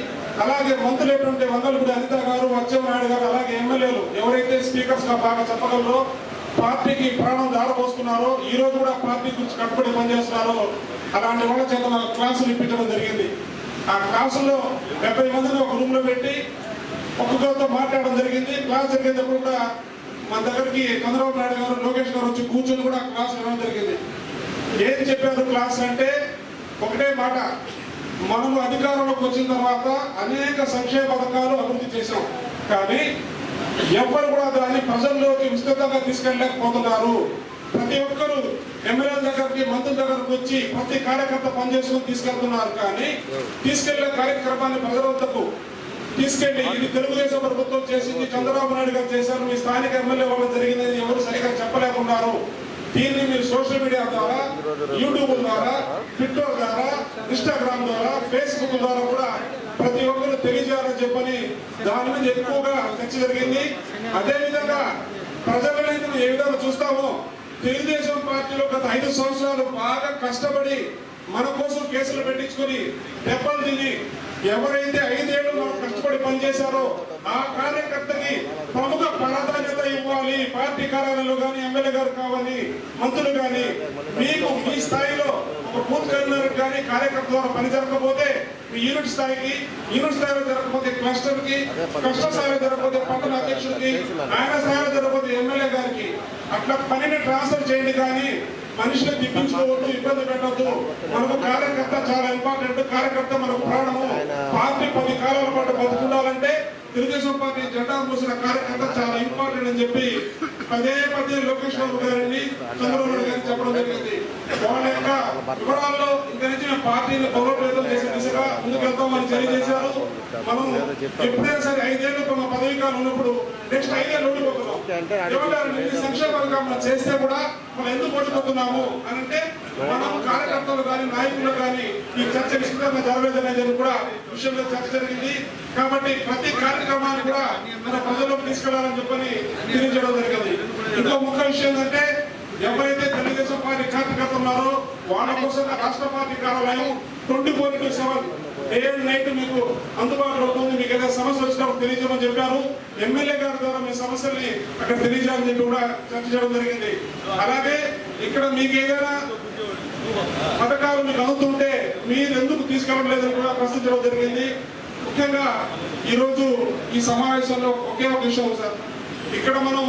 అలాగే మంత్రులైనటువంటి వంగలపూడి అనిత గారు, అచ్చెన్నాయుడు గారు, అలాగే ఎమ్మెల్యేలు ఎవరైతే స్పీకర్స్ గా బాగా చెప్పగలరో, పార్టీకి ప్రాణం దారపోస్తున్నారో, ఈ రోజు కూడా పార్టీ గురించి కట్టుబడి పనిచేస్తున్నారో అలాంటి వాళ్ళ చేత మాకు క్లాసులు ఇప్పించడం జరిగింది. ఆ క్లాసుల్లో 70 మందిని ఒక రూమ్ లో పెట్టి ఒక్కొక్కరితో మాట్లాడడం జరిగింది. క్లాస్ జరిగేటప్పుడు కూడా మన దగ్గరికి చంద్రబాబు నాయుడు గారు, లోకేష్ గారు వచ్చి కూర్చొని కూడా క్లాస్ ఇవ్వడం జరిగింది. ఏం చెప్పారు క్లాస్ అంటే, ఒకటే మాట, మనము అధికారంలోకి వచ్చిన తర్వాత అనేక సంక్షేమ పథకాలు అభివృద్ధి చేశాం, కానీ ఎవ్వరు కూడా దాన్ని ప్రజల్లోకి విస్తృతంగా తీసుకెళ్ళలేకపోతున్నారు. ప్రతి ఒక్కరూ ఎమ్మెల్యే దగ్గరికి, మంత్రుల దగ్గరకు వచ్చి ప్రతి కార్యకర్త పనిచేసుకుని తీసుకెళ్తున్నారు, కానీ తీసుకెళ్లే కార్యక్రమాన్ని ప్రజల వద్దకు తీసుకెళ్లి ఇది తెలుగుదేశం ప్రభుత్వం చేసింది, చంద్రబాబు నాయుడు గారు చేశారు, మీ స్థానిక ఎమ్మెల్యే వాళ్ళు జరిగిందని ఎవరు సరిగ్గా చెప్పలేకున్నారు. దీన్ని మీరు సోషల్ మీడియా ద్వారా, యూట్యూబ్ ద్వారా, ట్విట్టర్ ద్వారా, ఇన్స్టాగ్రామ్ ద్వారా, ఫేస్బుక్ ద్వారా కూడా ప్రతి ఒక్కరు తెలియజేయాలని చెప్పని దాని మీద ఎక్కువగా చర్చ జరిగింది. అదేవిధంగా ప్రజలని ఏ విధంగా చూస్తామో, తెలుగుదేశం పార్టీలో గత 5 సంవత్సరాలు బాగా కష్టపడి మన కోసం కేసులు పెట్టించుకొని దెబ్బలు తిని ఎవరైతే 5 ఏళ్ళు మనం కష్టపడి పనిచేశారో ఆ కార్యకర్తకి ప్రముఖ ప్రాధాన్యత ఇవ్వాలి. పార్టీ కార్యాలయంలో కానీ, ఎమ్మెల్యే గారు కావాలి, మంత్రులు కానీ, మీకు మీ స్థాయిలో ఒక బూత్ కన్వీనర్ కానీ కార్యకర్త ద్వారా పని జరగకపోతే మీ యూనిట్ స్థాయికి, యూనిట్ స్థాయిలో జరగకపోతే క్లస్టర్కి, క్లస్టర్ స్థాయిలో జరగకపోతే పట్టణ అధ్యక్షుడికి, ఆయన స్థాయిలో జరగకపోతే ఎమ్మెల్యే గారికి అట్లా పనిని ట్రాన్స్ఫర్ చేయండి, కానీ మనిషిని తిప్పించుకోవద్దు, ఇబ్బంది పెట్టద్దు. మనకు కార్యకర్త చాలా ఇంపార్టెంట్. కార్యకర్త మనకు ప్రాణము. పార్టీ 10 కాలాల పాటు బతుకుండాలంటే తెలుగుదేశం పార్టీ జెండా మూసిన కార్యకర్త చాలా ఇంపార్టెంట్ అని చెప్పి పదే లోకేష్ బాబు గారిని, చంద్రబాబు నాయుడు గారిని చెప్పడం జరిగింది. వాళ్ళ యొక్క వివరాల్లో ఇంకా నుంచి మేము పార్టీని బలోపేతం చేసే దిశగా ముందుకెళ్తామని తెలియజేశారు. మనం ఎప్పుడైనా సరే 5 ఏళ్ళు మన పదవి కాలం ఉన్నప్పుడు నెక్స్ట్ 5 ఏళ్ళు ఓడిపోతున్నాం. సంక్షేమ పథకం చేస్తే కూడా మనం ఎందుకు ఓడిపోతున్నాము అని అంటే, మనం కార్యకర్తలు కానీ, నాయకులు కానీ ఈ చర్చ విస్తృతంగా జరగలేదనేది కూడా విషయంలో చర్చ జరిగింది. కాబట్టి ప్రతి కార్యక్రమాన్ని కూడా మన ప్రజల్లోకి తీసుకెళ్లాలని చెప్పని తెలియజేయడం జరిగింది. ఇంకో ముఖ్య విషయం ఏంటంటే, ఎవరైతే తెలుగుదేశం పార్టీ కార్యకర్తలు ఉన్నారో వాళ్ళ కోసం రాష్ట్ర పార్టీ కార్యాలయం 24/7 డే అండ్ నైట్ మీకు అందుబాటులో అవుతుంది. మీకు ఏదైనా సమస్య వచ్చినప్పుడు తెలియజేయమని చెప్పారు. ఎమ్మెల్యే గారి ద్వారా మీ సమస్యల్ని అక్కడ తెలియజేయాలని చెప్పి కూడా చర్చ చేయడం జరిగింది. అలాగే ఇక్కడ మీకు ఏదైనా పథకాలు మీకు అందుతుంటే మీరు ఎందుకు తీసుకెళ్ళడం లేదని కూడా ప్రశ్నించడం జరిగింది. ముఖ్యంగా ఈరోజు ఈ సమావేశంలో ఒకే ఒక విషయం సార్, ఇక్కడ మనం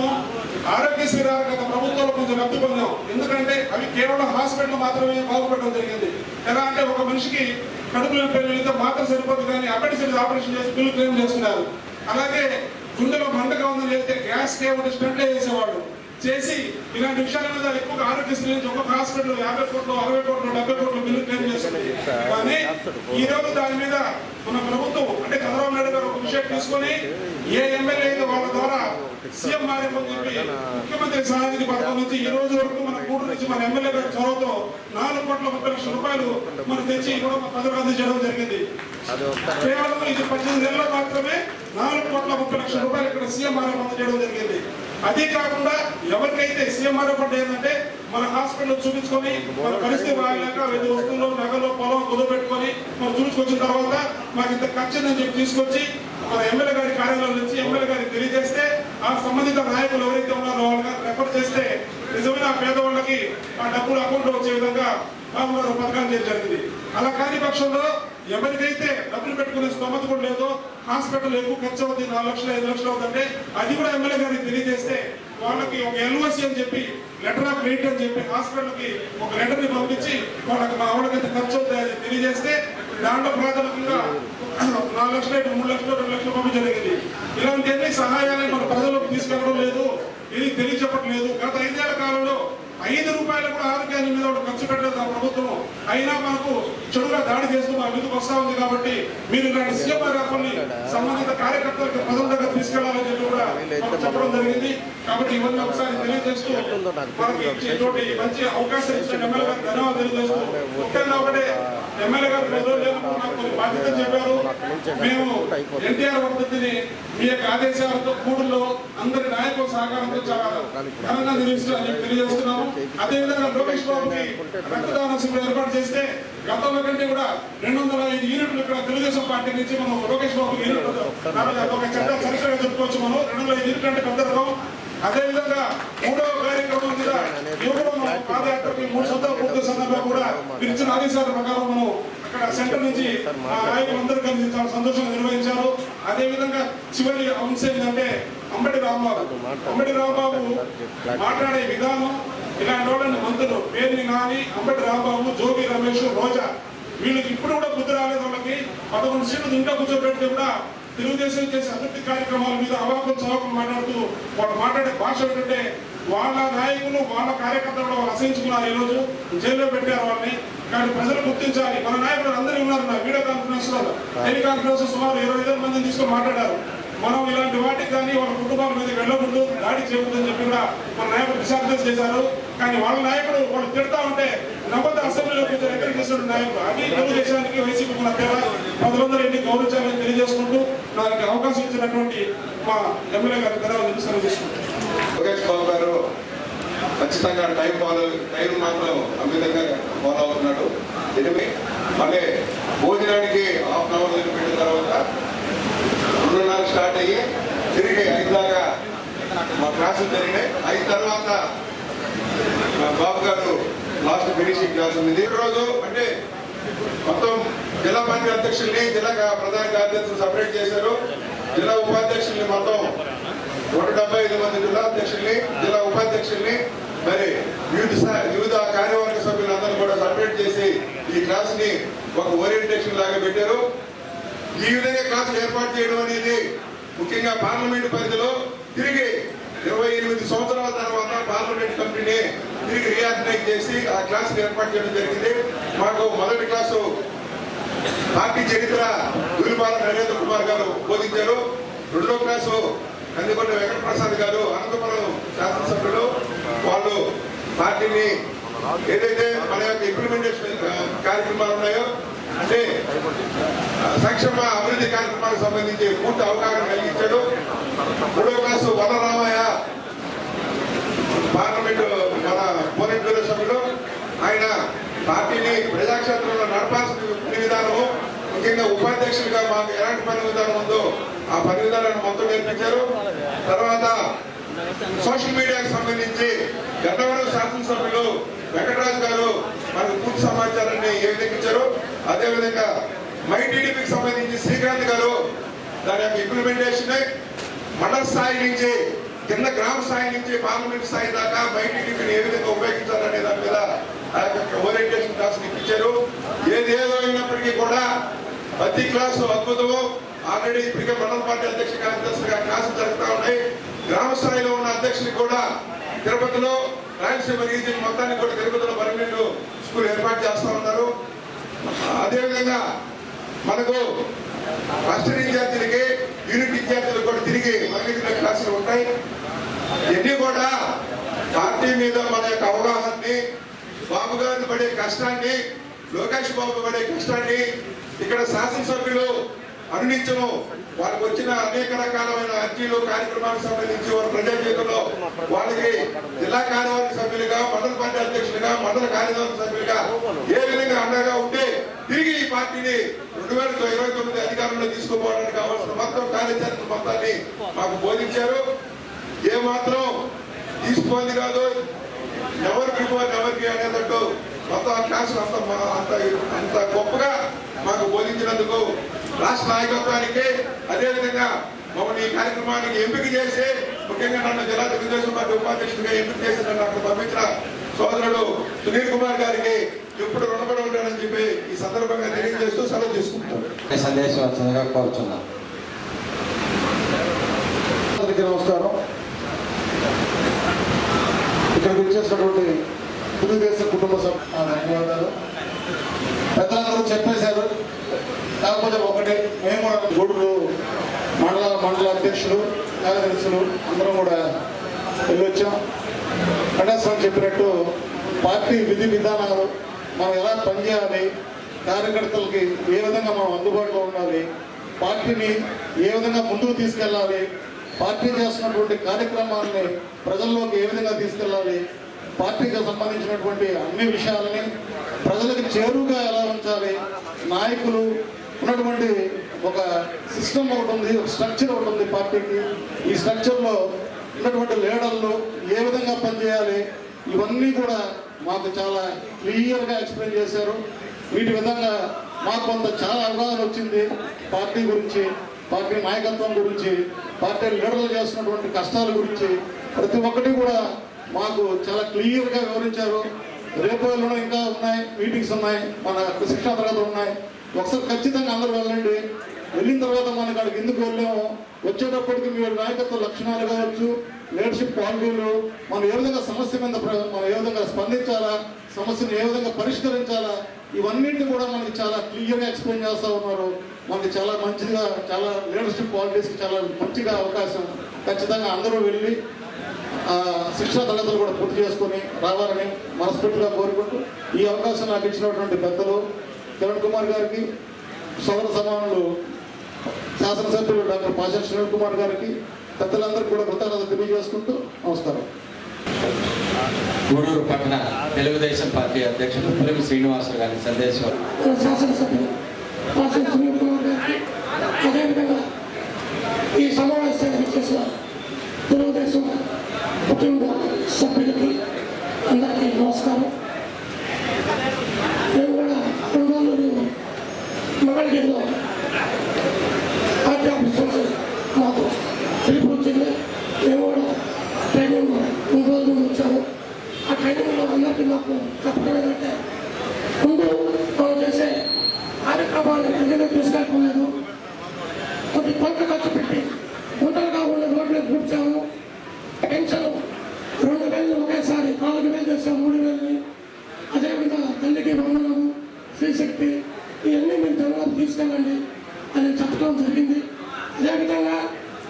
ఆరోగ్యశ్రీ గత ప్రభుత్వంలో కొంచెం లబ్ధి పొందాం. ఎందుకంటే అవి కేవలం హాస్పిటల్ మాత్రమే బాగుపడడం జరిగింది. ఎలా అంటే ఒక మనిషికి కడుపులో పెళ్ళితే మాత్రం సరిపోతుంది, కానీ అపెండిసైటిస్ ఆపరేషన్ చేసి బిల్లు క్లెయిమ్ చేస్తున్నారు. అలాగే గుండెలో మంటగా ఉందని చెప్తే గ్యాస్ కేవలం స్టంట్లే చేసేవాళ్ళు. చేసి ఇలాంటి విషయాల మీద ఎక్కువగా ఆరోగ్యశ్రీ నుంచి ఒక్కొక్క హాస్పిటల్ 50 కోట్లు, 60 కోట్లు, 70 కోట్లు బిల్లు క్లెయిమ్ చేస్తుంది. కానీ ఈ రోజు దాని మీద మన ప్రభుత్వం అంటే చంద్రబాబు నాయుడు గారు ఒక విషయం తీసుకొని ఏ ఎమ్మెల్యే అయితే వాళ్ళ ద్వారా సీఎం మారేమని చెప్పి ముఖ్యమంత్రి సహాయ పథకం నుంచి ఈ రోజు వరకు మన కూడు నుంచి మన ఎమ్మెల్యే గారి చొరవతో 4,30,00,000 రూపాయలు మనం తెచ్చి కూడా ప్రజలకు అందజేయడం జరిగింది. కేవలం ఇది 18 నెలల్లో మాత్రమే 4,30,00,000 రూపాయలు ఇక్కడ సీఎం మారే అందజేయడం జరిగింది. అదే కాకుండా ఎవరికైతే సీఎం ఆరోపణ ఏంటంటే మన హాస్పిటల్ చూపించుకొని మన పరిస్థితి బాగాలేక 5 వస్తువులు, నగలు, పొలం కుదపెట్టుకొని మనం చూపించుకొచ్చిన తర్వాత మాకు ఇంత ఖర్చు అని చెప్పి తీసుకొచ్చి మన ఎమ్మెల్యే గారి కార్యాలయం నుంచి ఎమ్మెల్యే గారికి తెలియజేస్తే ఆ సంబంధిత నాయకులు ఎవరైతే ఉన్నారో వాళ్ళకి రెఫర్ చేస్తే నిజమైన పేదవాళ్ళకి ఆ డబ్బులు అకౌంట్లో వచ్చే విధంగా బాబు పథకాలు చేయడం జరిగింది. అలా కాని పక్షంలో ఎవరికైతే డబ్బులు పెట్టుకునే స్తోమత కూడా లేదో, హాస్పిటల్ ఎక్కువ ఖర్చు అవుతుంది, 4 లక్షలు 5 లక్షలు అవుతుంటే అది కూడా ఎమ్మెల్యే గారికి తెలియజేస్తే వాళ్ళకి ఒక ఎల్ఓసి అని చెప్పి లెటర్ ఆఫ్ క్రెడిట్ అని చెప్పి హాస్పిటల్కి ఒక లెటర్ని పంపించి వాళ్ళకి మా వాళ్ళకైతే ఖర్చు అవుతుంది అది తెలియజేస్తే దాంట్లో ప్రాథమికంగా 4 లక్షలు 3 లక్షలు 2 లక్షలు పంపించడం జరిగింది. ఇలాంటి సహాయాన్ని మన ప్రజలకు తీసుకెళ్ళడం లేదు, ఇది తెలియచెప్పట్లేదు. గత 5 ఏళ్ల కాలంలో 5 రూపాయలు కూడా ఆరోగ్యాన్ని మీద ఖర్చు పెట్టలేదు ఆ ప్రభుత్వం. అయినా మనకు చెడుగా దాడి చేస్తూ మా మీదకి వస్తా ఉంది. కాబట్టి మీరు ఇలాంటి సీఎం రాఫ్ని సంబంధిత కార్యకర్తలకు ప్రజల దగ్గర తీసుకెళ్లాలని చెప్పి కూడా చెప్పడం జరిగింది. కాబట్టి ఇవన్నీ ఒకసారి తెలియజేస్తూ మనకి ఇటువంటి మంచి అవకాశం ఇచ్చిన ఎమ్మెల్యే గారికి ధన్యవాదాలు తెలియజేస్తూ, ముఖ్యంగా ఒకటే ఎమ్మెల్యే గారు నాకు కొన్ని బాధ్యతలు చెప్పారు. మేము ఎన్టీఆర్ వర్ధంతిని మీ యొక్క ఆదేశాలతో కూడుల్లో అందరి నాయకుల సహకారంతో చాలా ఘనంగా తెలియజేస్తున్నాము. అదేవిధంగా లోకేష్ బాబుకి రక్తదాన శిబిరం ఏర్పాటు చేస్తే గతంలో కంటే కూడా 205 యూనిట్లు ఇక్కడ తెలుగుదేశం పార్టీ నుంచి మనం లోకేష్ బాబు యూనిట్ ఒక చరిత్రగా చెప్పుకోవచ్చు. మనం 205 యూనిట్లు అంటే పెద్ద రకం. అదేవిధంగా 3వ కార్యక్రమం మీద యువకుడు పాదయాత్రకి 3 సంవత్సరాలు పూర్తి సందర్భంగా కూడా ఇచ్చిన ఆదేశాల ప్రకారం మనం అక్కడ సెంటర్ నుంచి నాయకులందరూ కలిసి చాలా సంతోషంగా నిర్వహించారు. అదేవిధంగా చివరి అంశం ఏంటంటే అంబటి రాంబాబు మాట్లాడే విధానం, ఇలాంటి వాళ్ళని మంత్రులు పేరుని కానీ అంబటి రాంబాబు, జోగి రమేష్, రోజా వీళ్ళకి ఇప్పుడు కూడా బుద్ధి రాలేదు. వాళ్ళకి 11 సీట్లు ఇంకా కూర్చోబెడితే కూడా తెలుగుదేశం చేసే అభివృద్ధి కార్యక్రమాల మీద అవాకులు చవాకులు మాట్లాడుతూ వాళ్ళు మాట్లాడే భాష ఏంటంటే వాళ్ళ నాయకులు వాళ్ళ కార్యకర్తలు వాళ్ళు అసహించుకున్నారు. ఈ రోజు జైల్లో పెట్టారు వాళ్ళని. కానీ ప్రజలు గుర్తించాలి. మన నాయకులు అందరూ ఉన్నారు. నా వీడియో కాన్ఫరెన్స్ లో టెలికాన్ఫరెన్స్ సుమారు 20,000 మందిని తీసుకొని మాట్లాడారు. మనం ఇలాంటి వాటికి కానీ వాళ్ళ కుటుంబాల మీద వెళ్ళకూడదు, దాడి చేయకూడదని చెప్పి కూడా మన నాయకులు విశాఖ చేశారు. కానీ వాళ్ళ నాయకుడు వాళ్ళు తిడతా ఉంటే నమ్మద్ద అసెంబ్లీలో కొంచెం ఎక్కడికి చేసిన నాయకుడు అది తెలుగుదేశానికి వైసీపీ మన తేడా ప్రజలందరూ ఎన్ని గౌరవించాలని తెలియజేసుకుంటూ నాకు అవకాశం ఇచ్చినటువంటి మా ఎమ్మెల్యే గారి ధన్యవాదాలు తీసుకుంటాం. లోకేష్ బాబు గారు ఖచ్చితంగా టైం మాత్రం అమితంగా ఫాలో అవుతున్నాడు. ఎనిమిది మళ్ళీ భోజనానికి హాఫ్ అన్ అవర్ పెట్టిన తర్వాత 2:30 స్టార్ట్ అయ్యి తిరిగి 5 దాకా మా క్లాసులు జరిగినాయి. 5 తర్వాత బాబు గారు లాస్ట్ ఫినిషింగ్ క్లాస్ ఉంది. రోజు అంటే మొత్తం జిల్లా పార్టీ అధ్యక్షుల్ని, జిల్లా ప్రధాన కార్యదర్శులు సపరేట్ చేశారు. జిల్లా ఉపాధ్యక్షుల్ని మొత్తం 175 మంది జిల్లా అధ్యక్షుల్ని, జిల్లా ఉపాధ్యక్షుల్ని, మరి వివిధ కార్యవర్గ సభ్యులందరూ కూడా సపరేట్ చేసి ఈ క్లాస్ ని ఒక ఓరియంటేషన్ లాగా పెట్టారు. ఈ విధంగా క్లాసులు ఏర్పాటు చేయడం అనేది ముఖ్యంగా పార్లమెంట్ పరిధిలో తిరిగి 28 సంవత్సరాల తర్వాత పార్లమెంట్ కమిటీని తిరిగి రీఆర్గనైజ్ చేసి ఆ క్లాసులు ఏర్పాటు చేయడం జరిగింది. మాకు మొదటి క్లాసు పార్టీ చరిత్ర గురుపాల నరేంద్ర కుమార్ గారు బోధించారు. రెండో క్లాసు కందికొండ వెంకట ప్రసాద్ గారు అనంతపురం శాసనసభ్యులు వాళ్ళు పార్టీని ఏదైతే మన యొక్క ఇంప్లిమెంటేషన్ కార్యక్రమాలు ఉన్నాయో అంటే సంక్షేమ అభివృద్ధి కార్యక్రమాలకు సంబంధించి పూర్తి అవగాహన కలిగించాడు. మూడో క్లాసు వనరామయ్య పార్లమెంటు మన పోలిట్ బ్యూరో సభ్యుడు ఆయన పార్టీని ప్రజాక్షేత్రంలో నడపాల్సిన పని విధానము ముఖ్యంగా ఉపాధ్యక్షులుగా మాకు ఎలాంటి పని విధానం ఉందో ఆ పని విధానాన్ని మొత్తం నేర్పించారు. తర్వాత సోషల్ మీడియాకు సంబంధించి గన్నవరం శాసనసభ్యులు వెంకటరాజు గారు మనకు పూర్తి సమాచారాన్ని ఏ విధంగా ఇచ్చారు. అదేవిధంగా మైటీడీపీకి సంబంధించి శ్రీకాంత్ గారు దాని యొక్క ఇంప్లిమెంటేషన్ మండల స్థాయి నుంచి కింద గ్రామ స్థాయి నుంచి పార్లమెంట్ స్థాయి దాకా మైటీడీపీని ఏ విధంగా ఉపయోగించాలనే దాని మీద ఆ యొక్క ఓరియంటేషన్ క్లాస్ ఇప్పించారు. ఏదో అయినప్పటికీ కూడా ప్రతి క్లాసు అద్భుతము. ఆల్రెడీ ఇప్పటికే మండల పార్టీ అధ్యక్ష కార్యదర్శిగా క్లాసులు జరుగుతూ ఉన్నాయి. గ్రామ స్థాయిలో ఉన్న అధ్యక్షులు కూడా తిరుపతిలో రాయలసీమ రీజియన్ మొత్తానికి కూడా తిరుపతిలో పర్మనెంట్ స్కూల్ ఏర్పాటు చేస్తూ ఉన్నారు. అదేవిధంగా మనకు క్లస్టర్ ఇన్ఛార్జీలకి యూనిట్ ఇన్ఛార్జీలకు కూడా తిరిగి మరిగిన క్లాసులు ఉంటాయి. ఇవన్నీ కూడా పార్టీ మీద మన యొక్క అవగాహనని, బాబు గారిని పడే కష్టాన్ని, లోకేష్ బాబు పడే కష్టాన్ని ఇక్కడ శాసనసభ్యులు అనునిత్యము వాళ్ళకి వచ్చిన అనేక రకాలమైన అర్జీలు కార్యక్రమాలకు సంబంధించి వారి ప్రజా జీవితంలో వాళ్ళకి జిల్లా కార్యవర్గ సభ్యులుగా, మండల పార్టీ అధ్యక్షులుగా, మండల కార్యవర్గ సభ్యులుగా ఏ విధంగా అండగా ఉంటే తిరిగి ఈ పార్టీని 2029 అధికారంలో తీసుకుపోవడానికి కావాల్సిన మొత్తం కార్యాచరణ మొత్తాన్ని మాకు బోధించారు. ఏ మాత్రం తీసుకోండి కాదు, ఎవరికి అనేటట్టు మొత్తం ఆ క్లాసులు అంత గొప్పగా మాకు బోధించినందుకు రాష్ట్ర నాయకత్వానికి, అదేవిధంగా మమ్మల్ని ఈ కార్యక్రమానికి ఎంపిక చేసి ముఖ్యంగా నన్ను జిల్లా తెలుగుదేశం పార్టీ ఉపాధ్యక్షుడిగా ఎంపిక చేసి నన్ను అక్కడ పంపించిన సోదరుడు సునీల్ కుమార్ గారికి ఎప్పుడు రుణపడి ఉంటానని చెప్పి ఈ సందర్భంగా తెలియజేస్తూ సెలవు తీసుకుంటాను. సందేశం వచ్చిందిగా కోరుచున్నాను. నమస్కారం. ఇక్కడికి వచ్చేసినటువంటి తెలుగుదేశం కుటుంబ సభ్యులు ధన్యవాదాలు. పెద్దలందరూ చెప్పేశారు. కాకపోతే ఒకటే, మేము గూడూరు మండల అధ్యక్షులు, కార్యదర్శులు అందరం కూడా వెళ్ళొచ్చాం. కండస్వామి చెప్పినట్టు పార్టీ విధి విధానాలు మనం ఎలా పనిచేయాలి, కార్యకర్తలకి ఏ విధంగా మనం అందుబాటులో ఉండాలి, పార్టీని ఏ విధంగా ముందుకు తీసుకెళ్ళాలి, పార్టీ చేస్తున్నటువంటి కార్యక్రమాలని ప్రజల్లోకి ఏ విధంగా తీసుకెళ్ళాలి, పార్టీకి సంబంధించినటువంటి అన్ని విషయాలని ప్రజలకు చేరువుగా ఎలా ఉంచాలి, నాయకులు ఉన్నటువంటి ఒక సిస్టమ్ ఒకటి ఉంది, ఒక స్ట్రక్చర్ ఒకటి ఉంది పార్టీకి. ఈ స్ట్రక్చర్లో ఉన్నటువంటి లీడర్లు ఏ విధంగా పనిచేయాలి, ఇవన్నీ కూడా మాకు చాలా క్లియర్గా ఎక్స్ప్లెయిన్ చేశారు. వీటి విధంగా మాకు కొంత చాలా అవగాహన వచ్చింది పార్టీ గురించి, పార్టీ నాయకత్వం గురించి, పార్టీ లీడర్లు చేస్తున్నటువంటి కష్టాల గురించి ప్రతి ఒక్కటి కూడా మాకు చాలా క్లియర్గా వివరించారు. రేపు ఎల్లుండి ఇంకా ఉన్నాయి, మీటింగ్స్ ఉన్నాయి, మన శిక్షణ తరగతులు ఉన్నాయి. ఒకసారి ఖచ్చితంగా అందరూ వెళ్ళండి. వెళ్ళిన తర్వాత మనకి అక్కడికి ఎందుకు వెళ్ళాము, వచ్చేటప్పటికి మీ నాయకత్వ లక్షణాలు కావచ్చు, లీడర్షిప్ క్వాలిటీలు, మనం ఏ విధంగా సమస్య మీద మనం ఏ విధంగా స్పందించాలా, సమస్యను ఏ విధంగా పరిష్కరించాలా, ఇవన్నింటినీ కూడా మనకి చాలా క్లియర్గా ఎక్స్ప్లెయిన్ చేస్తూ ఉన్నారు. మనకి చాలా మంచిగా, చాలా లీడర్షిప్ క్వాలిటీస్కి చాలా మంచిగా అవకాశం. ఖచ్చితంగా అందరూ వెళ్ళి శిక్షణ తరగతులు కూడా పూర్తి చేసుకొని రావాలని మనస్ఫూర్తిగా కోరుకుంటూ, ఈ అవకాశం నాకు ఇచ్చినటువంటి పెద్దలు కిరణ్ కుమార్ గారికి, సోదర సమానులు శాసనసభ్యులు డాక్టర్ పాషా సునీల్ కుమార్ గారికి, పెద్దలందరికీ కూడా కృతజ్ఞతలు తెలియజేసుకుంటూ నమస్కారం. గూడూరు పట్టణ తెలుగుదేశం పార్టీ అధ్యక్షులు పులిమి శ్రీనివాసరావు గారి సందేశం. శాసనసభ్యులు పాషా సునీల్ కుమార్ గారికి, అదేవిధంగా ఈ సమావేశానికి చేసిన తెలుగుదేశం కుటుంబ సభ్యులకి అందరికీ నమస్కారం. నేను కూడా 2 రోజులు మంగళగిరిలో పార్టీ ఆఫీస్ నుంచి మాకు పిలుపు వచ్చింది. మేము కూడా ట్రైనింగ్ 2 రోజుల ముందు వచ్చాము. ఆ ట్రైనింగ్లో అందరికీ మాకు చెప్పడం ఏంటంటే, ముందు మనం చేసే కార్యక్రమాన్ని ప్రజలు తీసుకెళ్ళలేదు, కొద్ది కొంత ఖర్చు పెట్టి గుంటలుగా ఉన్న రోడ్లు పూడ్చాము. పెన్షన్ 2,000 ఒకేసారి 4,000 చేసాము, 3,000. అదేవిధంగా తల్లికి వందనము, శ్రీశక్తి, ఇవన్నీ మేము జనంలోకి తీసుకెళ్ళండి అని చెప్పడం జరిగింది. అదేవిధంగా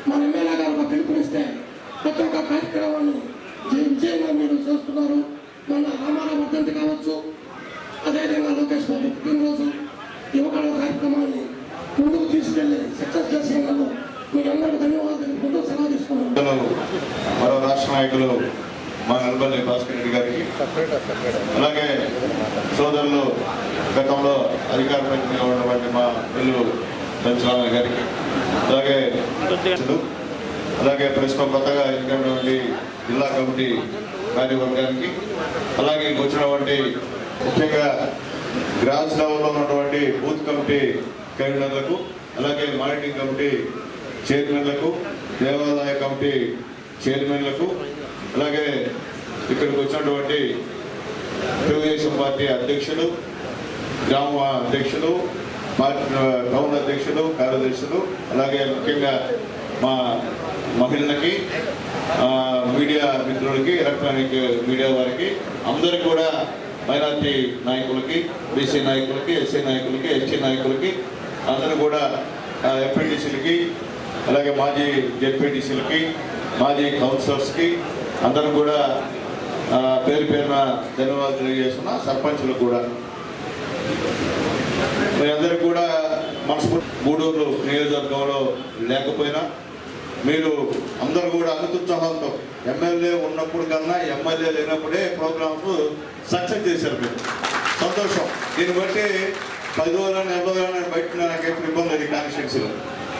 మన ఎమ్మెల్యే గారు ఒక పిలుపునిస్తే ప్రతి ఒక్క కార్యక్రమాన్ని విజయంగా మీరు చేస్తున్నారు. మన రామారావు వర్ధంతి కావచ్చు, అదేవిధంగా లోకేష్ బాబు పుట్టినరోజు, యువకుల కార్యక్రమాన్ని ముందుకు తీసుకెళ్ళి సక్సెస్ చేసినందుకు మీకు అందరికీ ధన్యవాదాలు. ముందు సెలవు తీసుకున్నాను. మరో రాష్ట్ర నాయకులు మా నల్బల్లి భాస్కర్ రెడ్డి గారికి, అలాగే సోదరులు గతంలో అధికార ప్రతినిధిగా ఉన్నటువంటి మా వెల్లు పెంచరామయ్య గారికి, అలాగే ప్రస్తుతం కొత్తగా ఎన్నికైనటువంటి జిల్లా కమిటీ కార్యవర్గానికి, అలాగే వచ్చినటువంటి ముఖ్యంగా గ్రాస్ లెవెల్లో ఉన్నటువంటి బూత్ కమిటీ కన్వీనర్లకు, అలాగే మానిటరింగ్ కమిటీ చైర్మన్లకు, దేవాదాయ కమిటీ చైర్మన్లకు, అలాగే ఇక్కడికి వచ్చినటువంటి తెలుగుదేశం పార్టీ అధ్యక్షులు, గ్రామ అధ్యక్షులు, టౌన్ అధ్యక్షులు, కార్యదర్శులు, అలాగే ముఖ్యంగా మా మహిళలకి, మీడియా మిత్రులకి, ఎలక్ట్రానిక్ మీడియా వారికి, అందరికీ కూడా, మైనార్టీ నాయకులకి, బీసీ నాయకులకి, ఎస్సీ నాయకులకి, ఎస్టీ నాయకులకి, అందరూ కూడా ఎంపీటీసీలకి, అలాగే మాజీ జెడ్పీటీసీలకి, మాజీ కౌన్సిలర్స్కి అందరూ కూడా పేరు పేరున ధన్యవాదాలు తెలియజేస్తున్నా. సర్పంచులకు కూడా మీ అందరికీ కూడా మనస్ఫూర్తి గూడూరు నియోజకవర్గంలో లేకపోయినా మీరు అందరూ కూడా అనుతుత్సాహంతో ఎమ్మెల్యే ఉన్నప్పుడు కన్నా ఎమ్మెల్యే లేనప్పుడే ప్రోగ్రామ్స్ సక్సెస్ చేశారు. మీరు సంతోషం. దీన్ని బట్టి 10 రోజులని 20 రోజులని బయట నాకేం ఇబ్బంది లేదు. కాన్స్టిట్యున్సీలో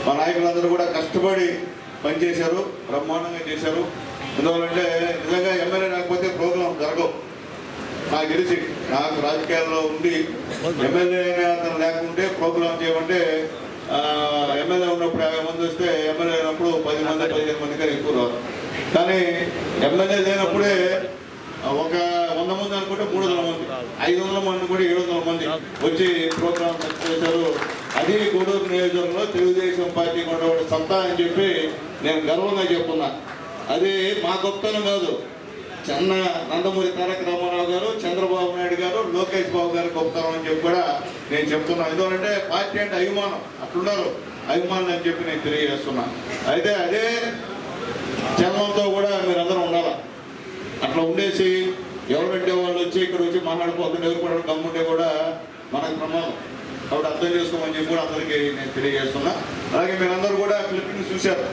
మా నాయకులందరూ కూడా కష్టపడి పనిచేశారు, బ్రహ్మాండంగా చేశారు. ఎందువల్లంటే నిజంగా ఎమ్మెల్యే లేకపోతే ప్రోగ్రాం జరగవు. నాకు తెలిసి, నాకు రాజకీయాల్లో ఉండి ఎమ్మెల్యే అతను లేకుంటే ప్రోగ్రాం చేయమంటే, ఎమ్మెల్యే ఉన్నప్పుడు 50 మంది వస్తే ఎమ్మెల్యే అయినప్పుడు 10 మంది 15 మంది కన్నా ఎక్కువ రాదు. కానీ ఎమ్మెల్యే లేనప్పుడే ఒక 100 మంది అనుకుంటే 300 మంది, 500 మంది కూడా 700 మంది వచ్చి ప్రోగ్రాం చేశారు. అది గూడూరు నియోజకవర్గంలో తెలుగుదేశం పార్టీ ఉన్నటువంటి సత్తా అని చెప్పి నేను గర్వంగా చెప్తున్నా. అది మా గొప్పతనం కాదు, నందమూరి తారక రామారావు గారు, చంద్రబాబు నాయుడు గారు, లోకేష్ బాబు గారు గొప్పతనం అని చెప్పి కూడా నేను చెప్తున్నాను. ఎందుకంటే పార్టీ అంటే అభిమానం, అట్లున్నారు అభిమానులు అని చెప్పి నేను తెలియజేస్తున్నా. అయితే అదే చర్మంతో కూడా మీరందరూ ఉండాలి. అట్లా ఉండేసి ఎవరంటే వాళ్ళు వచ్చి ఇక్కడ వచ్చి మాట్లాడుకోకుండా ఎవరు కూడా గమ్ముంటే కూడా మనకు ప్రమాదం. కాబట్టి అర్థం చేసుకోమని చెప్పి కూడా అందరికీ నేను తెలియజేస్తున్నా. అలాగే మీరందరూ కూడా క్లిప్పింగ్స్ చూశారు.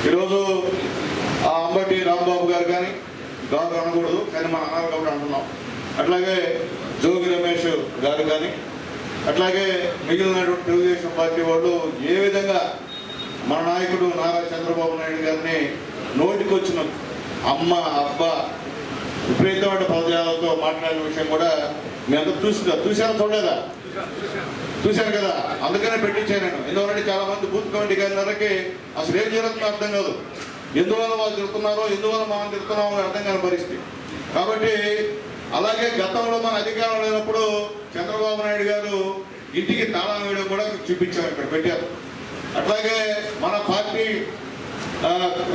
ఈరోజు అంబటి రాంబాబు గారు కానీ, గారు అనకూడదు కానీ మన అన్నారు కాబట్టి అంటున్నాం, అట్లాగే జోగి రమేష్ గారు కానీ, అట్లాగే మిగిలినటువంటి తెలుగుదేశం పార్టీ వాళ్ళు ఏ విధంగా మన నాయకుడు నారా చంద్రబాబు నాయుడు గారిని నోటికి వచ్చిన అమ్మ అబ్బ విపరీతమైన పదజాలతో మాట్లాడిన విషయం కూడా మీ అందరూ చూసారా చూడలేదా? చూశాను కదా, అందుకనే పెట్టించాను నేను. ఎందుకంటే చాలా మంది బూత్ కమిటీ గారికి అసలు ఏం జరుగుతుందో అర్థం కాదు. ఎందువల్ల వాళ్ళు తిరుగుతున్నారో, ఎందువల్ల మనం తిరుగుతున్నామో అర్థం కాని పరిస్థితి. కాబట్టి అలాగే గతంలో మన అధికారం లేనప్పుడు చంద్రబాబు నాయుడు గారు ఇంటికి తాళం వేయడం కూడా చూపించారు, ఇక్కడ పెట్టారు. అట్లాగే మన పార్టీ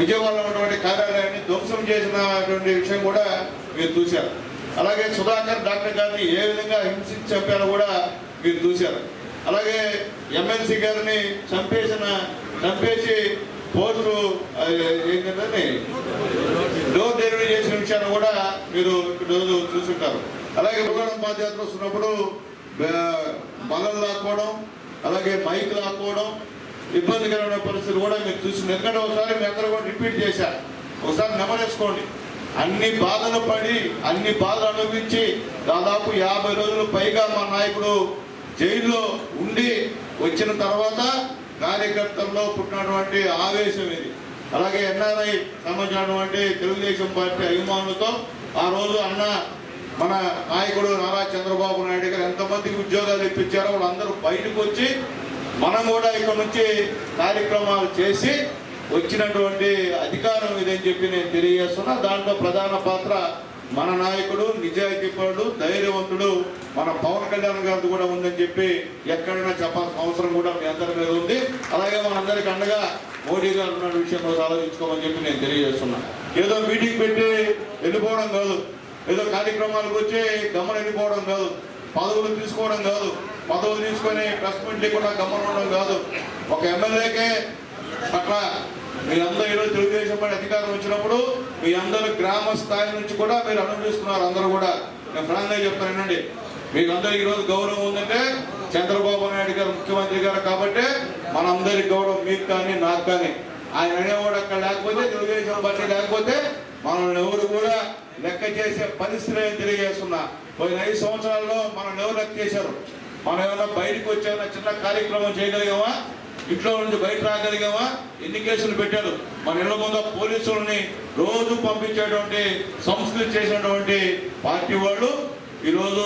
విజయవాడలో ఉన్నటువంటి కార్యాలయాన్ని ధ్వంసం చేసినటువంటి విషయం కూడా మీరు చూశారు. అలాగే సుధాకర్ డాక్టర్ గారిని ఏ విధంగా హింసించి చంపారో కూడా మీరు చూశారు. అలాగే ఎమ్మెల్సీ గారిని చంపేసి పోస్టు ఏంటంటే డోర్ డెలివరీ చేసిన విషయాన్ని కూడా మీరు ఈరోజు చూసుంటారు. అలాగే భూగోళం పాదయాత్ర వస్తున్నప్పుడు బలం లాక్కోవడం, అలాగే మైక్ లాక్కోవడం, ఇబ్బందికరమైన పరిస్థితులు కూడా మీరు చూసింది. ఎందుకంటే ఒకసారి మీ అందరూ కూడా రిపీట్ చేశారు, ఒకసారి నెమరేసుకోండి. అన్ని బాధలు పడి అన్ని బాధలు అనుభవించి దాదాపు 50 రోజులు పైగా మా నాయకుడు జైల్లో ఉండి వచ్చిన తర్వాత కార్యకర్తల్లో పుట్టినటువంటి ఆవేశం ఇది. అలాగే ఎన్ఆర్ఐ సంబంధించినటువంటి తెలుగుదేశం పార్టీ అభిమానులతో ఆ రోజు అన్న మన నాయకుడు నారా చంద్రబాబు నాయుడు గారు ఎంతమందికి ఉద్యోగాలు ఇప్పించారో వాళ్ళందరూ బయటకు వచ్చి మనం కూడా ఇక్కడ నుంచి కార్యక్రమాలు చేసి వచ్చినటువంటి అధికారం ఇదని చెప్పి నేను తెలియజేస్తున్నా. దాంట్లో ప్రధాన పాత్ర మన నాయకుడు, నిజాయితీపరుడు, ధైర్యవంతుడు మన పవన్ కళ్యాణ్ గారిది కూడా ఉందని చెప్పి ఎక్కడైనా చెప్పాల్సిన అవసరం కూడా మీ అందరి మీద ఉంది. అలాగే మనందరికి అండగా మోడీ గారు ఉన్న విషయంలో ఆలోచించుకోమని చెప్పి నేను తెలియజేస్తున్నా. ఏదో మీటింగ్ పెట్టి వెళ్ళిపోవడం కాదు, ఏదో కార్యక్రమాలకు వచ్చి గమనం వెళ్ళిపోవడం కాదు, పదవులు తీసుకోవడం కాదు, పదవులు తీసుకొని ప్రెస్ మీట్లు కూడా గమనం ఉండడం కాదు. ఒక ఎమ్మెల్యేకే పట్ల మీరందరూ ఈరోజు తెలుగుదేశం పార్టీ అధికారం వచ్చినప్పుడు మీ అందరూ గ్రామ స్థాయి నుంచి కూడా మీరు అనుభవిస్తున్నారు. అందరూ కూడా నేను ఫ్రాంక్గా చెప్తానండి, మీకు అందరూ ఈరోజు గౌరవం ఉందంటే చంద్రబాబు నాయుడు గారు ముఖ్యమంత్రి గారు కాబట్టి మనందరి గౌరవం మీకు కానీ నాకు కానీ. ఆయన అనేవాడు అక్కడ లేకపోతే, తెలుగుదేశం పార్టీ లేకపోతే మనల్ని ఎవరు కూడా లెక్క చేసే పరిస్థితి తెలియజేస్తున్నా. పోయిన 5 సంవత్సరాల్లో మనం ఎవరు లెక్క చేశారు? మనం ఏమైనా బయటకు వచ్చేమైనా చిన్న కార్యక్రమం చేయగలిగామా? ఇంట్లో నుంచి బయట రాగలిగామా? ఎన్ని కేసులు పెట్టారు? మన ఇళ్ల ముందు పోలీసులని రోజు పంపించేటువంటి సంస్కృతి చేసినటువంటి పార్టీ వాళ్ళు ఈరోజు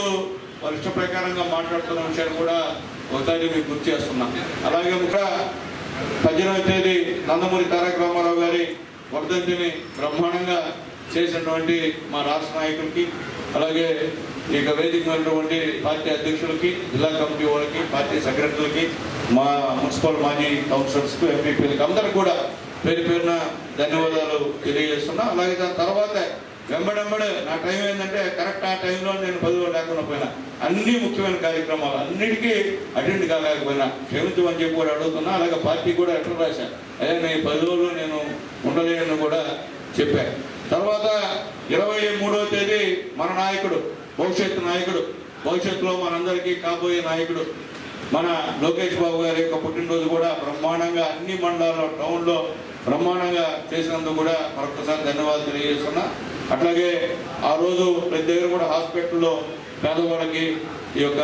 వారి ఇష్ట ప్రకారంగా మాట్లాడుతున్న విషయాన్ని కూడా ఒకసారి మీకు గుర్తు చేస్తున్నా. అలాగే ఇంకా 18వ తేదీ నందమూరి తారక రామారావు గారి వర్ధంతిని బ్రహ్మాండంగా చేసినటువంటి మా రాష్ట్ర నాయకులకి, అలాగే ఇక వేదిక ఉన్నటువంటి పార్టీ అధ్యక్షులకి, జిల్లా కమిటీ వాళ్ళకి, పార్టీ సెక్రటరీలకి, మా మున్సిపల్ మాజీ కౌన్సిలర్స్కు, ఎంపీపీలకి అందరికి కూడా పేరు పేరున ధన్యవాదాలు తెలియజేస్తున్నా. అలాగే దాని తర్వాత వెంబడెంబడే నా టైం ఏంటంటే కరెక్ట్ ఆ టైంలో నేను 10 రోజులు లేకుండా పోయినా అన్ని ముఖ్యమైన కార్యక్రమాలు అన్నిటికీ అటెండ్ కాలేకపోయినా క్షమించమని చెప్పి కూడా అడుగుతున్నా. అలాగే పార్టీ కూడా ఎట్లా రాశాను, అదే నేను 10 రోజులు నేను ఉండలేనని కూడా చెప్పాను. తర్వాత 23వ తేదీ మన నాయకుడు, భవిష్యత్తులో మనందరికీ కాబోయే నాయకుడు మన లోకేష్ బాబు గారి యొక్క పుట్టినరోజు కూడా బ్రహ్మాండంగా అన్ని మండలాల్లో టౌన్లో బ్రహ్మాండంగా చేసినందుకు కూడా మరొకసారి ధన్యవాదాలు తెలియజేస్తున్నా. అట్లాగే ఆ రోజు ప్రతి దగ్గర కూడా హాస్పిటల్లో పేదవాళ్ళకి ఈ యొక్క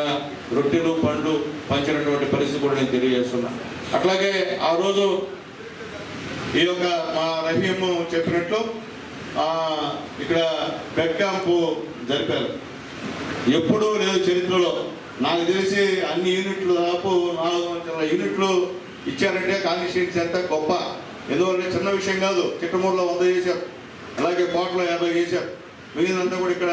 రొట్టెలు పండ్లు పంచినటువంటి పరిస్థితి కూడా నేను తెలియజేస్తున్నా. అట్లాగే ఆ రోజు ఈ యొక్క మా రహీము చెప్పినట్లు ఇక్కడ బెడ్ క్యాంపు జరిపారు. ఎప్పుడూ లేదు చరిత్రలో. నాకు తెలిసి అన్ని యూనిట్లు దాదాపు 400 యూనిట్లు ఇచ్చారంటే కాన్స్టిట్యూన్సీ ఎంత గొప్ప. ఎందువల్ల చిన్న విషయం కాదు. చిట్టమూరులో 100 చేశారు, అలాగే కోటలో 50 చేశారు, మిగిలినంతా కూడా ఇక్కడ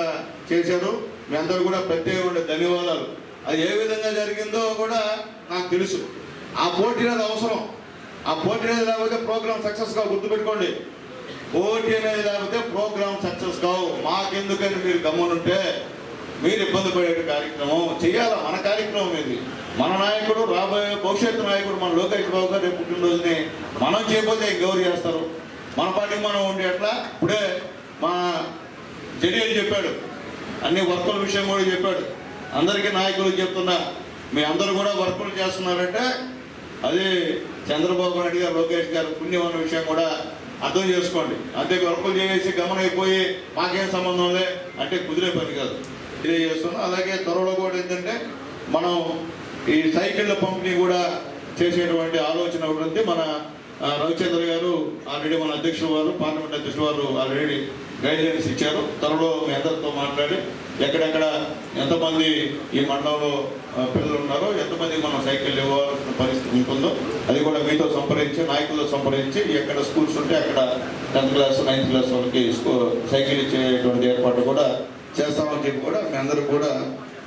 చేశారు. మీ అందరూ కూడా ప్రత్యేకమైన ధన్యవాదాలు. అది ఏ విధంగా జరిగిందో కూడా నాకు తెలుసు. ఆ పోటీ అనేది అవసరం. ఆ పోటీ అనేది లేకపోతే ప్రోగ్రామ్ సక్సెస్ కావు. గుర్తుపెట్టుకోండి, పోటీ అనేది లేకపోతే ప్రోగ్రామ్ సక్సెస్ కావు. మాకెందుకని మీరు గమ్మునుంటే మీరు ఇబ్బంది పడే కార్యక్రమం చేయాలా. మన కార్యక్రమం ఇది. మన నాయకుడు, రాబోయే భవిష్యత్తు నాయకుడు మన లోకేష్ బాబు గారి పుట్టినరోజుని మనం చేయకపోతే ఇంకెవరు చేస్తారు? మన పార్టీకి మనం ఉండి అట్లా. ఇప్పుడే మా జడియలు చెప్పాడు, అన్ని వర్కుల విషయం కూడా చెప్పాడు. అందరికీ నాయకులకు చెప్తున్నా, మీ అందరూ కూడా వర్కులు చేస్తున్నారంటే అది చంద్రబాబు నాయుడు గారు, లోకేష్ గారు పుణ్యం అన్న విషయం కూడా అర్థం చేసుకోండి. అంతే వర్కులు చేసి గమనైపోయి మాకేం సంబంధం లే అంటే కుదిరే పని కాదు. తెలియజేస్తున్నాం. అలాగే త్వరలో కూడా ఏంటంటే మనం ఈ సైకిళ్ళ పంపిణీ కూడా చేసేటువంటి ఆలోచన ఉంటుంది. మన రవిచంద్ర గారు ఆల్రెడీ మన అధ్యక్షుల వారు, పార్లమెంట్ అధ్యక్షుల వారు ఆల్రెడీ గైడ్లైన్స్ ఇచ్చారు. త్వరలో మీ అందరితో మాట్లాడి ఎక్కడెక్కడ ఎంతమంది ఈ మండలంలో పిల్లలు ఉన్నారో, ఎంతమంది మనం సైకిల్ ఇవ్వాల్సిన పరిస్థితి ఉంటుందో అది కూడా మీతో సంప్రదించి, నాయకులతో సంప్రదించి ఎక్కడ స్కూల్స్ ఉంటే అక్కడ 10th క్లాస్ 9th క్లాస్ వాళ్ళకి సైకిల్ ఇచ్చేటువంటి ఏర్పాటు కూడా చేస్తామని చెప్పి కూడా మీ అందరికి కూడా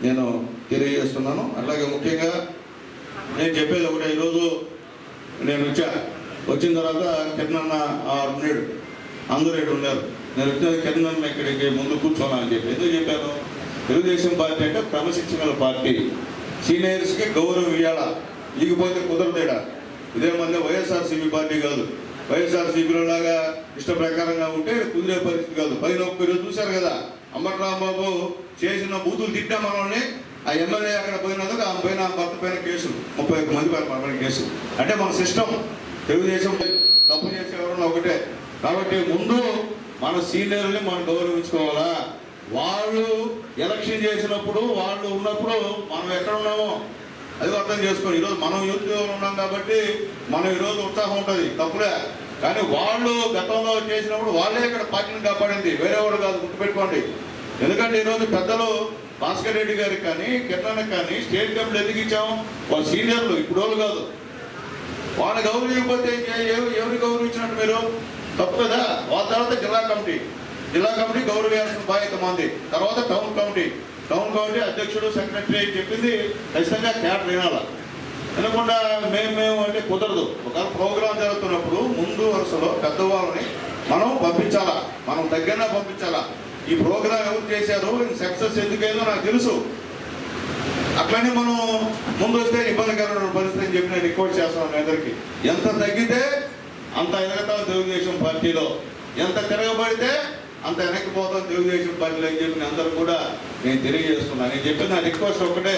నేను తెలియజేస్తున్నాను. అట్లాగే ముఖ్యంగా నేను చెప్పేది ఒకటే, ఈరోజు నేను వచ్చిన తర్వాత కిరణ్ ఉన్నాడు, అందరూ ఇక్కడ ఉన్నారు. నేను వచ్చిన కిరణ్ ఇక్కడికి ముందు కూర్చోవాలని చెప్పి ఎందుకు చెప్పాను, తెలుగుదేశం పార్టీ అంటే క్రమశిక్షణ పార్టీ, సీనియర్స్కి గౌరవం ఇవ్వాలా, ఇకపోతే కుదరదేడా. ఇదే మంది వైఎస్ఆర్సీపీ పార్టీ కాదు. వైఎస్ఆర్సీపీలో లాగా ఇష్ట ప్రకారంగా ఉంటే కుదిరే పరిస్థితి కాదు. 11 చూశారు కదా, అంబట్రాంబాబు చేసిన బూతులు తిట్టా మనల్ని, ఆ ఎమ్మెల్యే అక్కడ పోయినందుకు ఆమె పైన భర్త పైన కేసులు, 31 మంది పైన కేసు. అంటే మన సిస్టమ్ తెలుగుదేశం తప్పు చేసే ఎవరన్నా ఒకటే. కాబట్టి ముందు మన సీనియర్ని మనం గౌరవించుకోవాలా. వాళ్ళు ఎలక్షన్ చేసినప్పుడు వాళ్ళు ఉన్నప్పుడు మనం ఎక్కడ ఉన్నామో అది అర్థం చేసుకోండి. ఈరోజు మనం యూత్లో ఉన్నాం కాబట్టి మనం ఈరోజు ఉత్సాహం ఉంటుంది, తప్పులే. కానీ వాళ్ళు గతంలో చేసినప్పుడు వాళ్ళే ఇక్కడ పార్టీని కాపాడింది, వేరేవాడు కాదు, గుర్తుపెట్టుకోండి. ఎందుకంటే ఈరోజు పెద్దలు భాస్కర్ రెడ్డి గారికి కానీ కిరణ్ కానీ స్టేట్ కమిటీ ఎదిగించాం, వాళ్ళు సీనియర్లు, ఇప్పుడు వాళ్ళు కాదు. వాళ్ళని గౌరవించకపోతే ఎవరు గౌరవించినట్టు మీరు? తప్పు కదా. వాళ్ళ తర్వాత జిల్లా కమిటీ గౌరవించాల్సిన బాధ్యత మంది. తర్వాత టౌన్ కమిటీ అధ్యక్షుడు, సెక్రటరీ చెప్పింది ఖచ్చితంగా క్యాడర్ వినాలా. వినకుండా మేము అంటే కుదరదు. ఒక ప్రోగ్రాం జరుగుతున్నప్పుడు ముందు వరుసలో పెద్దవాళ్ళని మనం పంపించాలా, మనం దగ్గరనే పంపించాలా. ఈ ప్రోగ్రాం ఎవరు చేశారు, సక్సెస్ ఎందుకైందో నాకు తెలుసు. అట్లనే మనం ముందు వస్తే ఇబ్బందికరమైన పరిస్థితి అని చెప్పి నేను రిక్వెస్ట్ చేస్తున్నాను అందరికీ. ఎంత తగ్గితే అంత ఎదగతాం తెలుగుదేశం పార్టీలో, ఎంత తిరగబడితే అంత వెనక్కిపోతాం తెలుగుదేశం పార్టీలో అని చెప్పి అందరూ కూడా నేను తెలియజేస్తున్నాను. నేను చెప్పిన నా రిక్వెస్ట్ ఒకటే,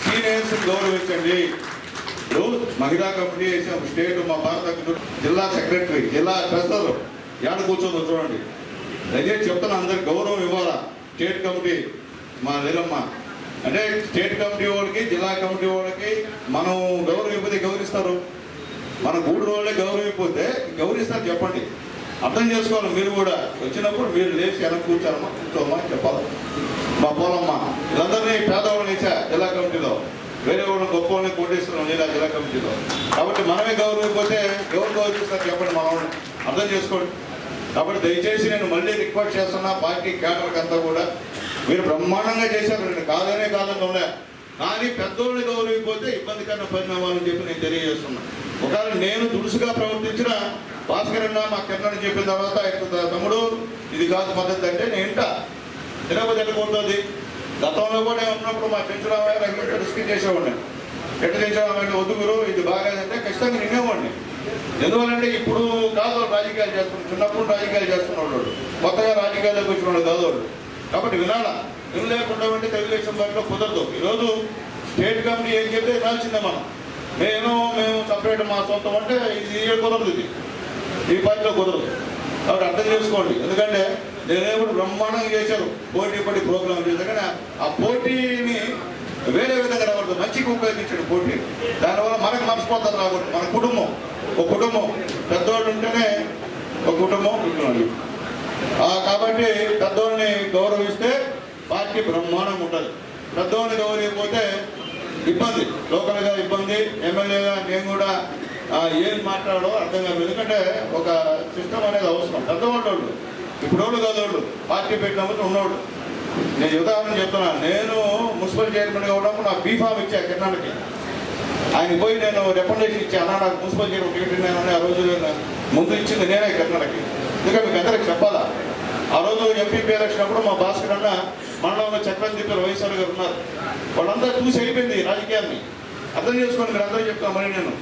సీనియర్స్ గౌరవించండి. ఇప్పుడు మహిళా కమిటీ వేసాం, స్టేట్ మా భారత జిల్లా సెక్రటరీ, జిల్లా ట్రెజరర్ ఏడ కూర్చోదో చూడండి. దయచేసి చెప్తాను, అందరికి గౌరవం ఇవ్వాలా. స్టేట్ కమిటీ మా లీలమ్మ అంటే స్టేట్ కమిటీ వాళ్ళకి, జిల్లా కమిటీ వాళ్ళకి మనం గౌరవం ఇవ్వతే గౌరవిస్తారు. మన గూడు వాళ్ళే గౌరవిపోతే గౌరవిస్తారు. చెప్పండి, అర్థం చేసుకోవాలి. మీరు కూడా వచ్చినప్పుడు మీరు లేచి వెనక్కి కూర్చోమ్మా చెప్పాలి. మా పోలమ్మ వీళ్ళందరినీ పేదవాళ్ళని ఇచ్చా జిల్లా కమిటీలో, వేరే వాళ్ళని గొప్ప వాళ్ళని కోటేస్తున్నాం జిల్లా కమిటీలో. కాబట్టి మనమే గౌరవిపోతే ఎవరు గౌరవిస్తారు చెప్పండి, మనం అర్థం చేసుకోండి. కాబట్టి దయచేసి నేను మళ్ళీ రిక్వెస్ట్ చేస్తున్నా పార్టీ క్యాడర్కి అంతా కూడా, మీరు బ్రహ్మాండంగా చేశారు, నేను కాదని ఉన్నా. కానీ పెద్దోళ్ళని గౌరవిపోతే ఇబ్బందికరమైన పరిణామాలని చెప్పి నేను తెలియజేస్తున్నా. ఒకవేళ నేను దురుసుగా ప్రవర్తించిన భాస్కర్ అన్న మా కిరణ్ చెప్పిన తర్వాత తమ్ముడు ఇది కాదు పద్ధతి అంటే నేను తినకపోతే గతంలో కూడా నేను ఉన్నప్పుడు మా చెంచురామయ్య రెగ్యులేటర్ రిస్క్ చేసేవాడిని. ఎట్లా చేసేవాడిని, వద్దు గురు ఇది బాగాలేదంటే ఖచ్చితంగా నిన్నేవాడిని. ఎందువల్లంటే ఇప్పుడు కాదు రాజకీయాలు చేస్తున్నాడు, చిన్నప్పుడు రాజకీయాలు చేస్తున్నాడు, కొత్తగా రాజకీయాల్లోకి వచ్చినాడు కాదు వాడు. కాబట్టి వినాలా, వినలేకుండా ఉంటే తెలుగుదేశం పార్టీలో కుదరదు. ఈరోజు స్టేట్ కమిటీ ఏం చెప్తే వినాల్సిందే మనం. మేము సపరేట్ మా సొంతం అంటే ఇది కుదరదు, ఇది ఈ పార్టీలో కుదరదు. కాబట్టి అర్థం చేసుకోండి. ఎందుకంటే నేనేప్పుడు బ్రహ్మాండంగా చేశారు, పోటీ పడి ప్రోగ్రాం చేశారు. కానీ ఆ పోటీని వేరే విధంగా రావద్దు, మంచిగా ఉపయోగించాడు పోటీ. దానివల్ల మనకు మర్చిపోతారు రాకూడదు. మన కుటుంబం ఒక కుటుంబం, పెద్దవాళ్ళు ఉంటేనే ఒక కుటుంబం ఉంటున్నాడు. కాబట్టి పెద్దవాళ్ళని గౌరవిస్తే పార్టీ బ్రహ్మాండంగా ఉంటుంది. పెద్దవాళ్ళని గౌరవించకపోతే ఇబ్బంది, లోకల్గా ఇబ్బంది. ఎమ్మెల్యేగా నేను కూడా ఏం మాట్లాడో అర్థం కాదు. ఎందుకంటే ఒక సిస్టమ్ అనేది అవసరం. పెద్దవాళ్ళు ఇప్పుడు వాళ్ళు కాదు, పార్టీ పెట్టినప్పుడు ఉన్నవాడు. నేను ఉదాహరణ చెప్తున్నాను, నేను మున్సిపల్ చైర్మన్గా ఉన్నప్పుడు నాకు బీఫామ్ ఇచ్చా కిరణ్కి. ఆయన పోయి నేను రికమెండేషన్ ఇచ్చాను, నాకు మున్సిపల్ చైర్మన్ టికెట్ నేను ఆ రోజు ముందు ఇచ్చింది నేనే కిరణ్కి. ఎందుకంటే మీకు అందరికి చెప్పాలా, ఆ రోజు ఎంపీపీ ఎలక్షన్ అప్పుడు మా భాస్కర్ అన్న మండలంలో చక్రం తిప్పారు, వైఎస్ఆర్ గారు ఉన్నారు. వాళ్ళందరూ చూసి అయిపోయింది రాజకీయాన్ని. అర్థం చేసుకోండి, మీరు అందరూ చెప్తాను. మరి నేను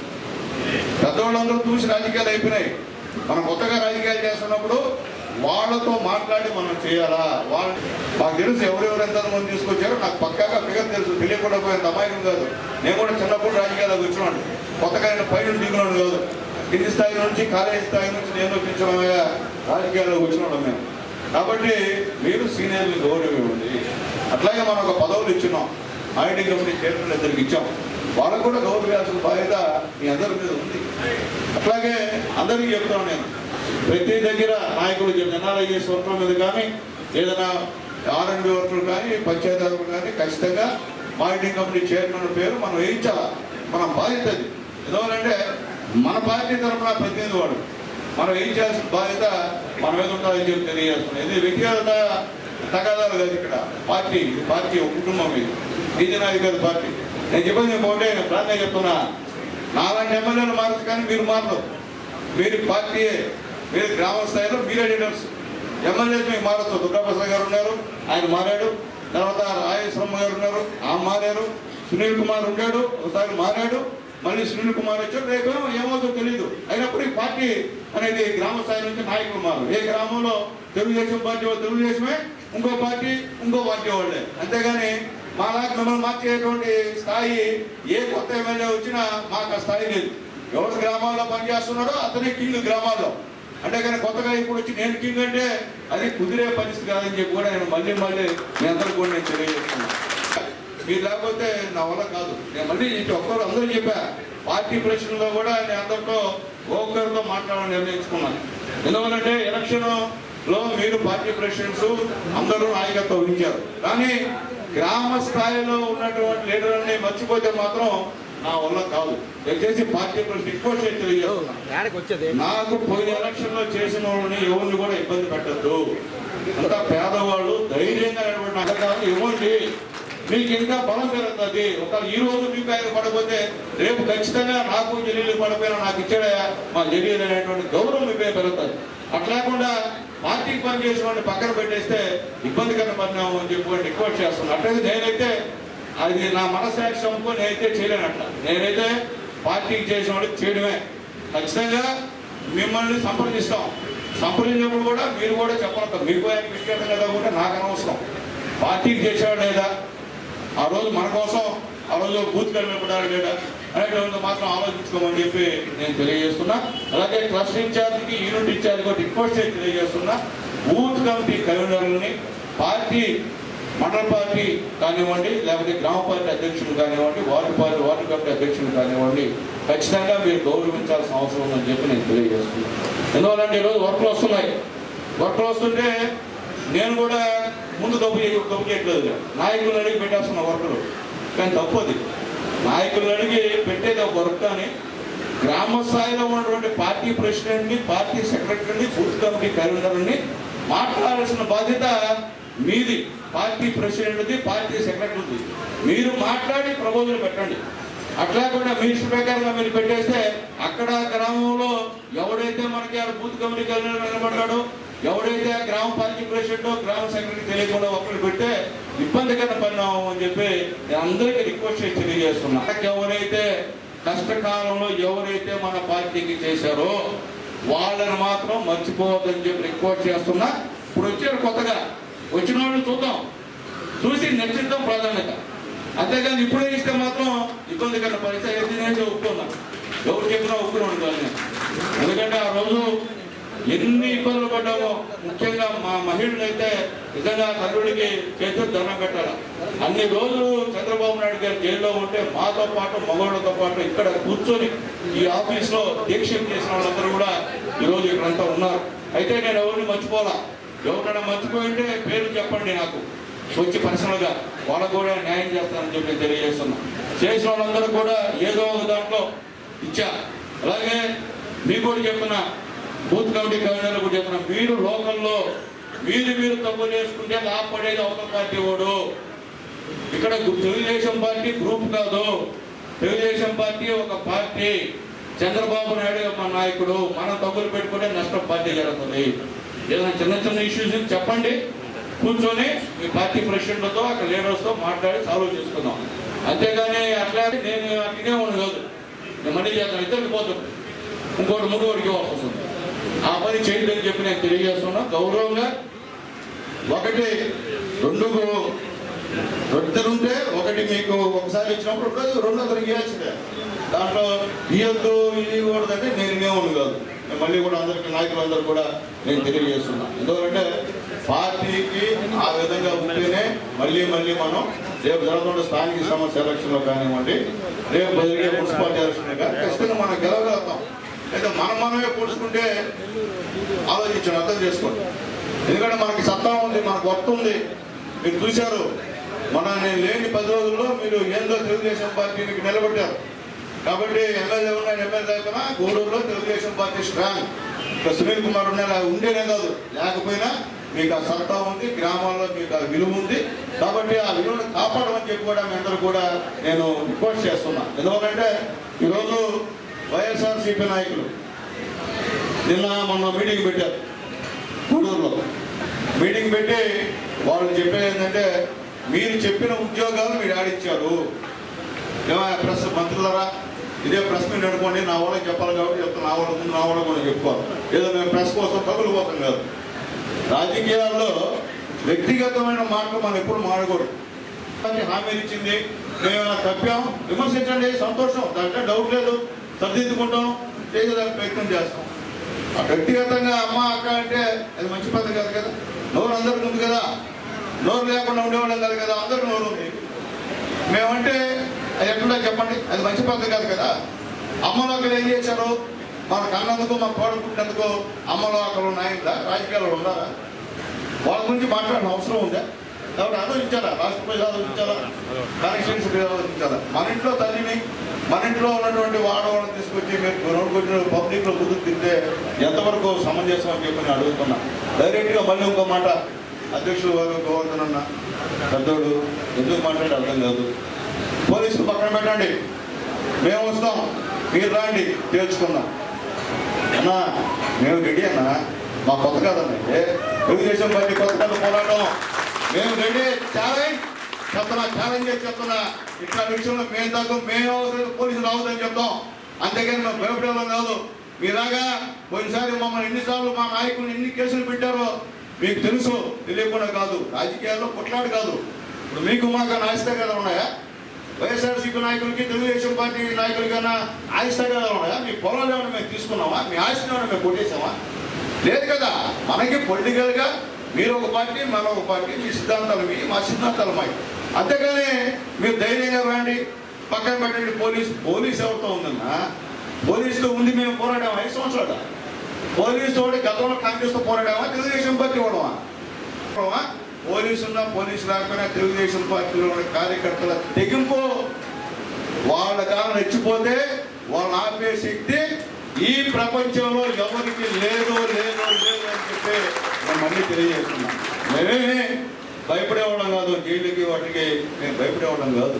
పెద్దవాళ్ళందరూ చూసి రాజకీయాలు అయిపోయినాయి. మనం కొత్తగా రాజకీయాలు చేస్తున్నప్పుడు వాళ్ళతో మాట్లాడి మనం చేయాలా. వాళ్ళు మాకు తెలుసు ఎవరెవరు ఎంతమంది తీసుకొచ్చారో నాకు పక్కాగా ఫిగర్ తెలుసు. తెలియకుండా పోయేంత అమాయకం కాదు. నేను కూడా చిన్నప్పుడు రాజకీయాలకు వచ్చినాను, కొత్తగా నేను పైన దిగున్నాను కాదు. కింది స్థాయి నుంచి కాలేజీ స్థాయి నుంచి నేను పెంచడమయ్యా రాజకీయాల్లోకి వచ్చినాడు మేము. కాబట్టి మీరు సీనియర్లు గౌరవం ఇవ్వండి. అట్లాగే మనం ఒక పదవులు ఇచ్చినాం, ఐటీ కమిటీ చైర్మన్ ఇద్దరికి ఇచ్చాం, వాళ్ళకు కూడా గౌరవించాల్సిన బాధ్యత మీ అందరి మీద ఉంది. అట్లాగే అందరికీ చెప్తాను నేను, ప్రతి దగ్గర నాయకులు ఎన్ఆర్ఐఎస్ వర్కుల మీద కానీ ఏదైనా R&D వర్కులు కానీ పంచాయతీ వర్కులు కానీ ఖచ్చితంగా మార్కెటింగ్ కమిటీ చైర్మన్ పేరు మనం వేయించాలా. మనం బాధ్యత అది. ఎందువల్లంటే మన పార్టీ తరఫున ప్రతినిధి వాడు, మనం వేయించాల్సిన బాధ్యత మన మీద ఉండాలని చెప్పి తెలియజేస్తున్నాం. ఇది వ్యక్తిగత తగాదాలు కాదు ఇక్కడ. పార్టీ ఇది పార్టీ, ఒక కుటుంబం ఇది. ఇది నాది కాదు పార్టీ. నేను చెప్పేది ఒకటే, నేను ప్రాంతంగా చెప్తున్నా, నాలాంటి ఎమ్మెల్యేలు మారదు కానీ మీరు మారదు. మీరు పార్టీయే, మీరు గ్రామ స్థాయిలో మీరే లీడర్స్. ఎమ్మెల్యేస్ మీకు మారచ్చు. దుర్గాప్రసాద్ గారు ఉన్నారు, ఆయన మారాడు. తర్వాత రాజేశ్వరమ్మ గారు ఉన్నారు, ఆమె మారారు. సునీల్ కుమార్ ఉన్నాడు, ఒకసారి మారాడు. మళ్ళీ సునీల్ కుమార్ వచ్చాడు. రేపు ఏమవుతుందో తెలియదు. అయినప్పుడు ఈ పార్టీ అనేది గ్రామ స్థాయి నుంచి నాయకులు మారు. ఏ గ్రామంలో తెలుగుదేశం పార్టీ తెలుగుదేశమే, ఇంకో పార్టీ వాళ్ళే. అంతేగాని మాలాగా మిమ్మల్ని మార్చేటువంటి స్థాయి ఏ కొత్త ఎమ్మెల్యే వచ్చినా మాకు ఆ స్థాయి లేదు. ఎవరు గ్రామాల్లో పనిచేస్తున్నాడో అతనే కింగ్ గ్రామాల్లో. అంటే కానీ కొత్తగా ఇప్పుడు వచ్చి నేను కింగ్ అంటే అది కుదిరే పరిస్థితి కాదని చెప్పి కూడా నేను మళ్ళీ మీ అందరూ కూడా నేను తెలియజేస్తున్నాను. మీరు లేకపోతే నా వల్ల కాదు. నేను మళ్ళీ ఒక్కరు అందరూ చెప్పా, పార్టీ ప్రెసిడెంట్లో కూడా నేను అందరితో ఒక్కరితో మాట్లాడాలని నిర్ణయించుకున్నాను. ఎందువల్లంటే ఎలక్షన్లో మీరు పార్టీ ప్రెసిడెంట్స్ అందరూ నాయకత్వం వహించారు. కానీ గ్రామ స్థాయిలో ఉన్నటువంటి లీడర్ని మర్చిపోతే మాత్రం నా వల్ల కాదు. దయచేసి పార్టీ ప్రెసిడెంట్ రిక్వెస్ట్ చేసి తెలియజేస్తున్నాను, నాకు పోయిన ఎలక్షన్లో చేసిన వాళ్ళని ఎవరిని కూడా ఇబ్బంది పెట్టద్దు. అంతా పేదవాళ్ళు ధైర్యంగా కాదు ఇవ్వండి, మీకు ఇంకా బలం పెరుగుతుంది. ఒక ఈ రోజు మీకు ఆయన పడకపోతే రేపు ఖచ్చితంగా నాకు జలీలు పడిపోయినా నాకు ఇచ్చాడా మా జలీలు అనేటువంటి గౌరవం మీకు పెరుగుతుంది. అట్లాకుండా పార్టీకి పని చేసిన వాడిని పక్కన పెట్టేస్తే ఇబ్బందికర పరిణామం అని చెప్పి రిక్వెస్ట్ చేస్తున్నాను. అట్లయితే నేనైతే అది నా మనసాక్షి చంపుకొని నేనైతే చేయలేనట్ల. నేనైతే పార్టీకి చేసిన వాడికి చేయడమే. ఖచ్చితంగా మిమ్మల్ని సంప్రదిస్తాం. సంప్రదించినప్పుడు కూడా మీరు కూడా చెప్పాలి, మీకు ఆయన విషయం కదా కూడా నాకు అనవసరం. పార్టీకి చేసేవాడు లేదా, ఆ రోజు మన కోసం ఆ రోజు బూత్ కనిపెట్టాడు లేదా అనేటువంటి మాత్రం ఆలోచించుకోమని చెప్పి నేను తెలియజేస్తున్నా. అలాగే ట్రస్ట్ ఇన్ఛార్జికి యూనిట్ ఇన్ఛార్జ్ కూడా రిక్వెస్ట్ చేసి తెలియజేస్తున్నా, బూత్ కమిటీ కన్వీనర్లని పార్టీ మండల పార్టీ కానివ్వండి, లేకపోతే గ్రామ పార్టీ అధ్యక్షులు కానివ్వండి, వార్డు కమిటీ అధ్యక్షులు కానివ్వండి, ఖచ్చితంగా మీరు గౌరవించాల్సిన అవసరం ఉందని చెప్పి నేను తెలియజేస్తున్నాను. ఎందువల్లంటే ఈరోజు వర్క్లు వస్తున్నాయి. వర్క్లు వస్తుంటే నేను కూడా ముందు తప్పు చేయట్లేదు. నాయకులను అడిగి పెట్టేస్తున్న వర్కులు, కానీ తప్పది. నాయకులను అడిగి పెట్టేది ఒక వర్క్. కానీ గ్రామ స్థాయిలో ఉన్నటువంటి పార్టీ ప్రెసిడెంట్ని, పార్టీ సెక్రటరీని, బూత్ కమిటీ కన్వీనర్ని మాట్లాడాల్సిన బాధ్యత మీది. పార్టీ ప్రెసిడెంట్ది, పార్టీ సెక్రటరీది. మీరు మాట్లాడి ప్రపోజల్ పెట్టండి. అట్లా కూడా మీ ఇష్ట ప్రకారంగా మీరు పెట్టేస్తే అక్కడ గ్రామంలో ఎవడైతే మనకి ఆ బూత్ కమిటీ కన్వీనర్ నిలబడ్డాడో, ఎవడైతే గ్రామ పార్టీ ప్రెసిడెంట్ గ్రామ సెక్రటరీ తెలియకుండా ఒకరు పెడితే ఇబ్బందికర పరిణామం అని చెప్పి అందరికీ రిక్వెస్ట్ చేసి తెలియజేస్తున్నా. ఎవరైతే కష్టకాలంలో ఎవరైతే మన పార్టీకి చేశారో వాళ్ళని మాత్రం మర్చిపోవద్దని చెప్పి రిక్వెస్ట్ చేస్తున్నా. ఇప్పుడు వచ్చారు కొత్తగా వచ్చిన వాళ్ళు చూద్దాం, చూసి నచ్చిద్దాం ప్రాధాన్యత. అంతేగాని ఇప్పుడే ఇస్తే మాత్రం ఇబ్బందికర పరిస్థితి నేను ఒప్పుకున్నాను. ఎవరు చెప్పినా ఒప్పుకున్నాను కానీ, ఎందుకంటే ఆ రోజు ఎన్ని ఇబ్బందులు పడ్డామో. ముఖ్యంగా మా మహిళలు అయితే నిజంగా తల్లుడికి చేతులు దండం పెట్టాలి. అన్ని రోజులు చంద్రబాబు నాయుడు గారు జైల్లో ఉంటే మాతో పాటు మగవాళ్ళతో పాటు ఇక్కడ కూర్చొని ఈ ఆఫీస్లో దీక్షలు చేసిన వాళ్ళందరూ కూడా ఈరోజు ఇక్కడంతా ఉన్నారు. అయితే నేను ఎవరిని మర్చిపోవాలా. ఎవరైనా మర్చిపోయింటే పేరు చెప్పండి నాకు, వచ్చి పర్సనల్గా వాళ్ళకు కూడా న్యాయం చేస్తానని చెప్పి తెలియజేస్తున్నాం. చేసిన వాళ్ళందరూ కూడా ఏదో ఒక దాంట్లో ఇచ్చా. అలాగే మీకు కూడా చెప్తున్నా, బూత్ కమిటీ కన్వీనర్ కూడా చెప్తున్నా, మీరు లోకల్లో మీరు తప్పు చేసుకుంటే లాభపడేది అవతల పార్టీ వాడు. ఇక్కడ తెలుగుదేశం పార్టీ గ్రూప్ కాదు, తెలుగుదేశం పార్టీ ఒక పార్టీ. చంద్రబాబు నాయుడు మా నాయకుడు. మనం తప్పులు పెట్టుకుంటే నష్టం పార్టీ జరుగుతుంది. ఏదైనా చిన్న ఇష్యూస్ చెప్పండి, కూర్చొని మీ పార్టీ ప్రెసిడెంట్లతో అక్కడ లీడర్స్తో మాట్లాడి సాల్వ్ చేసుకుందాం. అంతేగాని అట్లా నేను అట్లనే ఉండదు. నేను మళ్ళీ చేస్తాను, ఇద్దరికి పోతాను, ఇంకోటి మూడోడికి ఇవ్వాల్సి వస్తుంది. ఆ పని చేయొద్దని చెప్పి నేను తెలియజేస్తున్నా. గౌరవంగా ఒకటి ఇద్దరుంటే ఒకటి మీకు ఒకసారి ఇచ్చినప్పుడు రెండోసారి ఇవ్వాల్సిందే. దాంట్లో ఇవ్వద్దు ఇది కూడదంటే నేనేమను కాదు. మళ్ళీ కూడా అందరికీ నాయకులందరూ కూడా నేను తెలియజేస్తున్నా. ఎందుకంటే పార్టీకి ఆ విధంగా ఉంటేనే మళ్ళీ మనం రేపు జరుగుతున్న స్థానిక సమస్య ఎలక్షన్లో కానివ్వండి, రేపు జరిగే మున్సిపాలిటీ ఎలక్షన్ కానీ ఖచ్చితంగా మనం గెలవగలుగుతాం. అయితే మనమే పూడ్చుకుంటే ఆలోచించండి, అర్థం చేసుకోండి. ఎందుకంటే మనకి సత్తా ఉంది, మనకు వర్క్ ఉంది. మీరు చూశారు, నేను లేని 10 రోజుల్లో మీరు ఏందో తెలుగుదేశం పార్టీకి నిలబెట్టారు. కాబట్టి ఎమ్మెల్యే లేకపోయినా గూడూరులో తెలుగుదేశం పార్టీ స్ట్రాంగ్. సునీల్ కుమార్ ఉండేనే కాదు, లేకపోయినా మీకు ఆ సత్తా ఉంది, గ్రామాల్లో మీకు ఆ విలువ ఉంది. కాబట్టి ఆ విలువను కాపాడమని చెప్పి కూడా మీ అందరూ కూడా నేను రిక్వెస్ట్ చేస్తున్నా. ఎందుకంటే ఈరోజు వైఎస్ఆర్సీపీ నాయకులు నిన్న మొన్న మీటింగ్ పెట్టారు గూడూరులో. మీటింగ్ పెట్టి వాళ్ళు చెప్పేది ఏంటంటే, మీరు చెప్పిన ఉద్యోగాలు మీరు ఆడిచ్చారు. ఏమైనా ప్రెస్ మంత్రులరా, ఇదే ప్రెస్ మీట్ అనుకోండి, నా వాళ్ళకి చెప్పాలి కాబట్టి చెప్తాను. నా వాళ్ళ ముందు నా వాళ్ళ కూడా చెప్పుకోవాలి. ఏదో మేము ప్రెస్ కోసం తగులు కోసం కాదు. రాజకీయాల్లో వ్యక్తిగతమైన మాటలు మనం ఎప్పుడు మాడకూడదు. హామీలు ఇచ్చింది, మేము తప్పాం, విమర్శించండి, సంతోషం, దాంట్లో డౌట్ లేదు, సరిదిద్దుకుంటాం, చేసేదానికి ప్రయత్నం చేస్తాం. వ్యక్తిగతంగా అమ్మ అక్క అంటే అది మంచి పద్ధతి కాదు కదా. నోరు అందరికి ఉంది కదా, నోరు లేకుండా ఉండేవాళ్ళం కాదు కదా, అందరికి నోరు ఉంది. మేమంటే అది ఎట్లా చెప్పండి, అది మంచి పద్ధతి కాదు కదా. అమ్మలో అక్కడ ఏం చేశారు, మన కన్నందుకు మన కోడుకుంటున్నందుకు అమ్మలో అక్కడ ఉన్నాయిందా, రాజకీయాల్లో ఉండాలా? వాళ్ళ గురించి మాట్లాడిన అవసరం ఉందా? కాబట్టి ఆలోచించాలా, రాష్ట్ర ప్రజలు ఆలోచించాలా, కాన్స్టిట్యూన్సీ ఆలోచించాలా. మన ఇంట్లో తల్లిని, మన ఇంట్లో ఉన్నటువంటి వాడవాళ్ళని తీసుకొచ్చి మీరు నోటుకొచ్చిన పబ్లిక్లో కుదురు తింటే ఎంతవరకు సమంజసం అని చెప్పి నేను అడుగుతున్నా. డైరెక్ట్గా మళ్ళీ ఇంకో మాట, అధ్యక్షులు వారు గోవర్ధన్ అన్న పెద్దోడు ఎందుకు మాట్లాడి అర్థం కాదు. పోలీసులు పక్కన పెట్టండి, మేము వస్తాం, మీరు రాండి, తేల్చుకుందాం అన్నా. మేము రెడీ అన్నా, మా కొత్త కాదనండి, తెలుగుదేశం పార్టీ కొత్త కాదు పోరాటం. మేము రెడీ, ఛాలెంజ్ చేసి చెప్తున్నా. ఇట్లా విషయంలో మేము తగ్గ మేము అవసరం, పోలీసులు రావద్దని చెప్తాం. అంతేగాని మేము భయపడేవాళ్ళం కాదు. మీలాగా పోయినసారి మమ్మల్ని ఎన్నిసార్లు మా నాయకులు ఎన్ని కేసులు పెట్టారో మీకు తెలుసు, తెలియకుండా కాదు. రాజకీయాల్లో కొట్లాడు కాదు. ఇప్పుడు మీకు మాకు ఆయిస్తగాలు ఉన్నాయా? వైఎస్ఆర్సీపీ నాయకులకి తెలుగుదేశం పార్టీ నాయకులకైనా ఆయిస్తగాలు ఉన్నాయా? మీ పొలాలు ఏమైనా మేము తీసుకున్నామా? మీ ఆస్తిని ఏమైనా మేము కొట్టేసామా? లేదు కదా. మనకి పొలిటికల్గా మీరు ఒక పార్టీ, మన ఒక పార్టీ, మీ సిద్ధాంతాలు మీ, మా సిద్ధాంతాలు మాకు. అంతేగాని మీరు ధైర్యంగా రండి, పక్కన పెట్టండి. పోలీస్ ఎవరితో ఉందన్నా? పోలీసులో ఉంది, మేము పోరాడామా 5 సంవత్సరాలు? పోలీసు తోటి గతంలో కాంగ్రెస్తో పోరాడామా, తెలుగుదేశం పార్టీ వాడమా? పోలీసు ఉన్నా పోలీసు రాకపోయినా తెలుగుదేశం పార్టీలో ఉన్న కార్యకర్తల తెగింపు, వాళ్ళ కాలం రెచ్చిపోతే వాళ్ళని ఆపే శక్తి ఈ ప్రపంచంలో ఎవరికి లేదు లేదు లేదు అని చెప్పి నేను మళ్ళీ తెలియజేస్తున్నాను. మేమేమి భయపడేవాళ్ళం కాదు, జైలుకి వాటికి మేము భయపడేవాళ్ళం కాదు.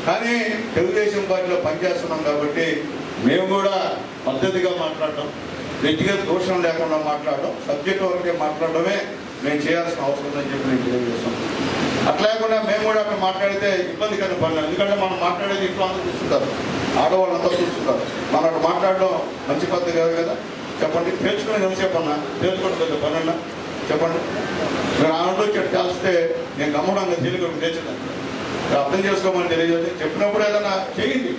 కానీ తెలుగుదేశం పార్టీలో పనిచేస్తున్నాం కాబట్టి మేము కూడా పద్ధతిగా మాట్లాడటం, వ్యక్తిగత దోషం లేకుండా మాట్లాడడం, సబ్జెక్ట్ వరకే మాట్లాడడమే మేము చేయాల్సిన అవసరం ఉందని చెప్పి నేను తెలియజేస్తాం. అట్లా లేకుండా మేము కూడా అక్కడ మాట్లాడితే ఇబ్బందికర పని. ఎందుకంటే మనం మాట్లాడేది ఇంట్లో అందరూ చూస్తుంటారు, ఆడవాళ్ళంతా చూస్తుంటారు. మనం అక్కడ మాట్లాడడం మంచి పద్ధతి కాదు కదా. చెప్పండి, పేర్చుకుని ఎంతసేపు అన్నా, పేర్చుకోండి పెద్ద పని అన్నా చెప్పండి. మీరు ఆనందం వచ్చి తెలిస్తే నేను గమ్మడంగా తెలియకుండా తెచ్చిందండి. అర్థం చేసుకోమని తెలియజేసి చెప్పినప్పుడు ఏదైనా చేయండి.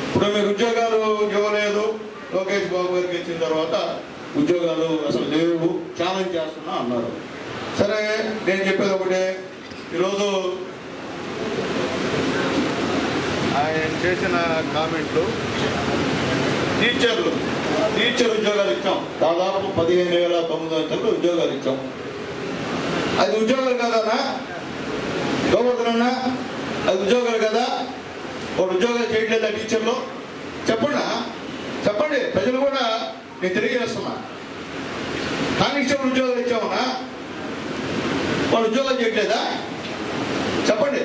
ఇప్పుడు మీరు ఉద్యోగాలు ఇవ్వలేదు, లోకేష్ బాబు గారికి ఇచ్చిన తర్వాత ఉద్యోగాలు అసలు లేవు, ఛాలెంజ్ చేస్తున్నా అన్నారు. సరే, నేను చెప్పేది ఒకటే, ఈరోజు ఆయన చేసిన కామెంట్లు, టీచర్ ఉద్యోగాలు ఇచ్చాం, దాదాపు 15,900 ఉద్యోగాలు ఇచ్చాం. అది ఉద్యోగాలు కదన్నా గోవర్ధనన్నా? అది ఉద్యోగాలు కదా? వాడు ఉద్యోగాలు చేయట్లేదా టీచర్లు? చెప్పండి, ప్రజలు కూడా నేను తెలియజేస్తున్నా. కానిస్టేబుల్ ఉద్యోగాలు ఇచ్చామన్నా, వాడు ఉద్యోగాలు చేయట్లేదా? చెప్పండి.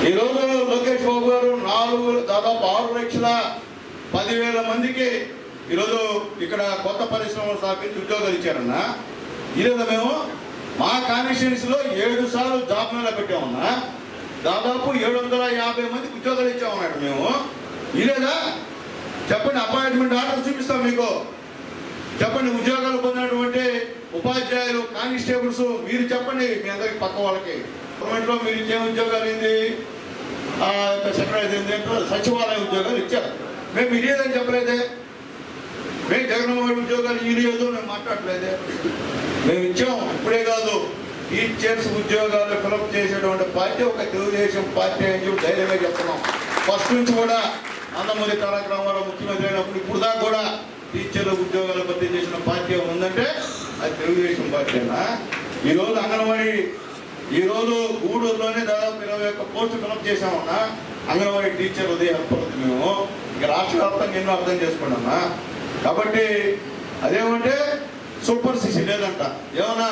ఈరోజు లోకేష్ బాబు గారు దాదాపు 6,10,000 మందికి ఈరోజు ఇక్కడ కొత్త పరిశ్రమలు స్థాపించి ఉద్యోగాలు ఇచ్చారన్నా. ఈరోజు మేము మా కాన్స్టిట్యున్సీలో 7 సార్లు జాబ్ మేళా పెట్టామన్నా, దాదాపు 750 మందికి ఉద్యోగాలు ఇచ్చామన్నాడు. మేము ఈరోజా చెప్పండి, అపాయింట్మెంట్ ఆర్డర్ చూపిస్తాం మీకు. చెప్పండి, ఉద్యోగాలు పొందినటువంటి ఉపాధ్యాయులు, కానిస్టేబుల్స్ మీరు చెప్పండి మీ అందరికి, పక్క వాళ్ళకి. గవర్నమెంట్లో మీరు ఇచ్చే ఉద్యోగాలు ఏంది, సెక్రటరీ ఏంది, సచివాలయ ఉద్యోగాలు ఇచ్చారు. మేము ఇదేదని చెప్పలేదే, మేము జగన్మోహన్ ఉద్యోగాలు ఇయ్యలేదు మేము మాట్లాడలేదే. మేము ఇచ్చాం. ఇప్పుడే కాదు, టీచర్స్ ఉద్యోగాలు ఫిలప్ చేసేటువంటి పార్టీ ఒక తెలుగుదేశం పార్టీ అని చెప్పి ధైర్యంగా చెప్తున్నాం. ఫస్ట్ నుంచి కూడా నందమూరి తారక రామారావు ముఖ్యమంత్రి అయినప్పుడు ఇప్పుడు దాకా కూడా టీచర్ల ఉద్యోగాలు భర్తీ చేసిన పార్టీ ఉందంటే అది తెలుగుదేశం పార్టీ అన్నా. ఈరోజు అంగన్వాడీ, ఈరోజు గూడూరులోనే దాదాపు 21 పోస్టులు ఫిలప్ చేశామన్నా. అంగన్వాడీ టీచర్ ఉదయం హెల్ప్ మేము ఇక రాష్ట్ర వ్యాప్తంగా ఎన్నో అర్థం చేసుకున్నామన్నా. కాబట్టి అదేమంటే సూపర్ సిసి లేదంట. ఏమన్నా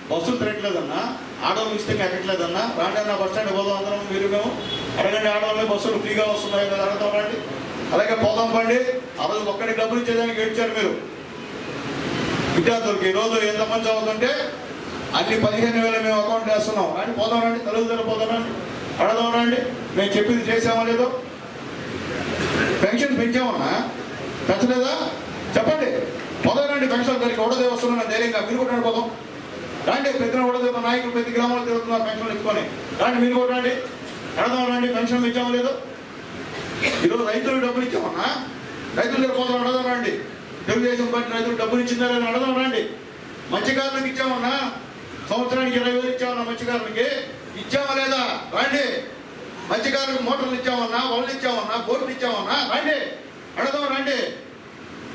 బస్సులు తిరగట్లేదన్నా, ఆడవాళ్ళు ఇష్టంగా ఎక్కట్లేదన్నా, రాండి అన్న బస్ స్టాండ్ పోదాం అందరం మీరు మేము అడగండి, ఆడవాళ్ళని బస్సులు ఫ్రీగా వస్తున్నాయి కదా అడగతాం రండి, అలాగే పోదాం పండి. ఆ రోజు ఒక్కడికి డబ్బులు ఇచ్చేదానికి ఏడ్చారు మీరు విద్యార్థులకి. ఈరోజు ఎంతమంది చదువుతుంటే అన్ని 15,000 మేము అకౌంట్ వేస్తున్నాం, రండి పోదాం రండి, తల్లిదండ్రులు పోదాం రండి, అడదాం రండి. మేము చెప్పింది చేసామా లేదో? పెన్షన్ పెంచామన్నా, పెంచలేదా? చెప్పండి. పోదాం రండి పెన్షన్ దానికి ఒకటే వస్తున్నాను ధైర్యంగా మీరు కూడా పోదాం రండి. ప్రతి ఒకటే నాయకులు ప్రతి గ్రామంలో తిరుగుతున్నారు పెన్షన్లు ఇచ్చుకొని, రండి మీరు కూడా రండి, అడదాం రండి. పెన్షన్ పెంచామా లేదో? ఈరోజు రైతులకు డబ్బులు ఇచ్చామన్నా, రైతుల దగ్గర పోదాం అడదాం రండి. తెలుగుదేశం పార్టీ రైతులకు డబ్బులు ఇచ్చిందా అని అడదాం రండి. మత్స్యకారులకు ఇచ్చామన్నా, సంవత్సరానికి 20,000 ఇచ్చామన్నా, మత్స్యకారులకి ఇచ్చామా లేదా? రండి. మత్స్యకారులకు మోటార్లు ఇచ్చామన్నా, వలలు ఇచ్చామన్నా, బోట్లు ఇచ్చామన్నా, రండి అడదాం రండి.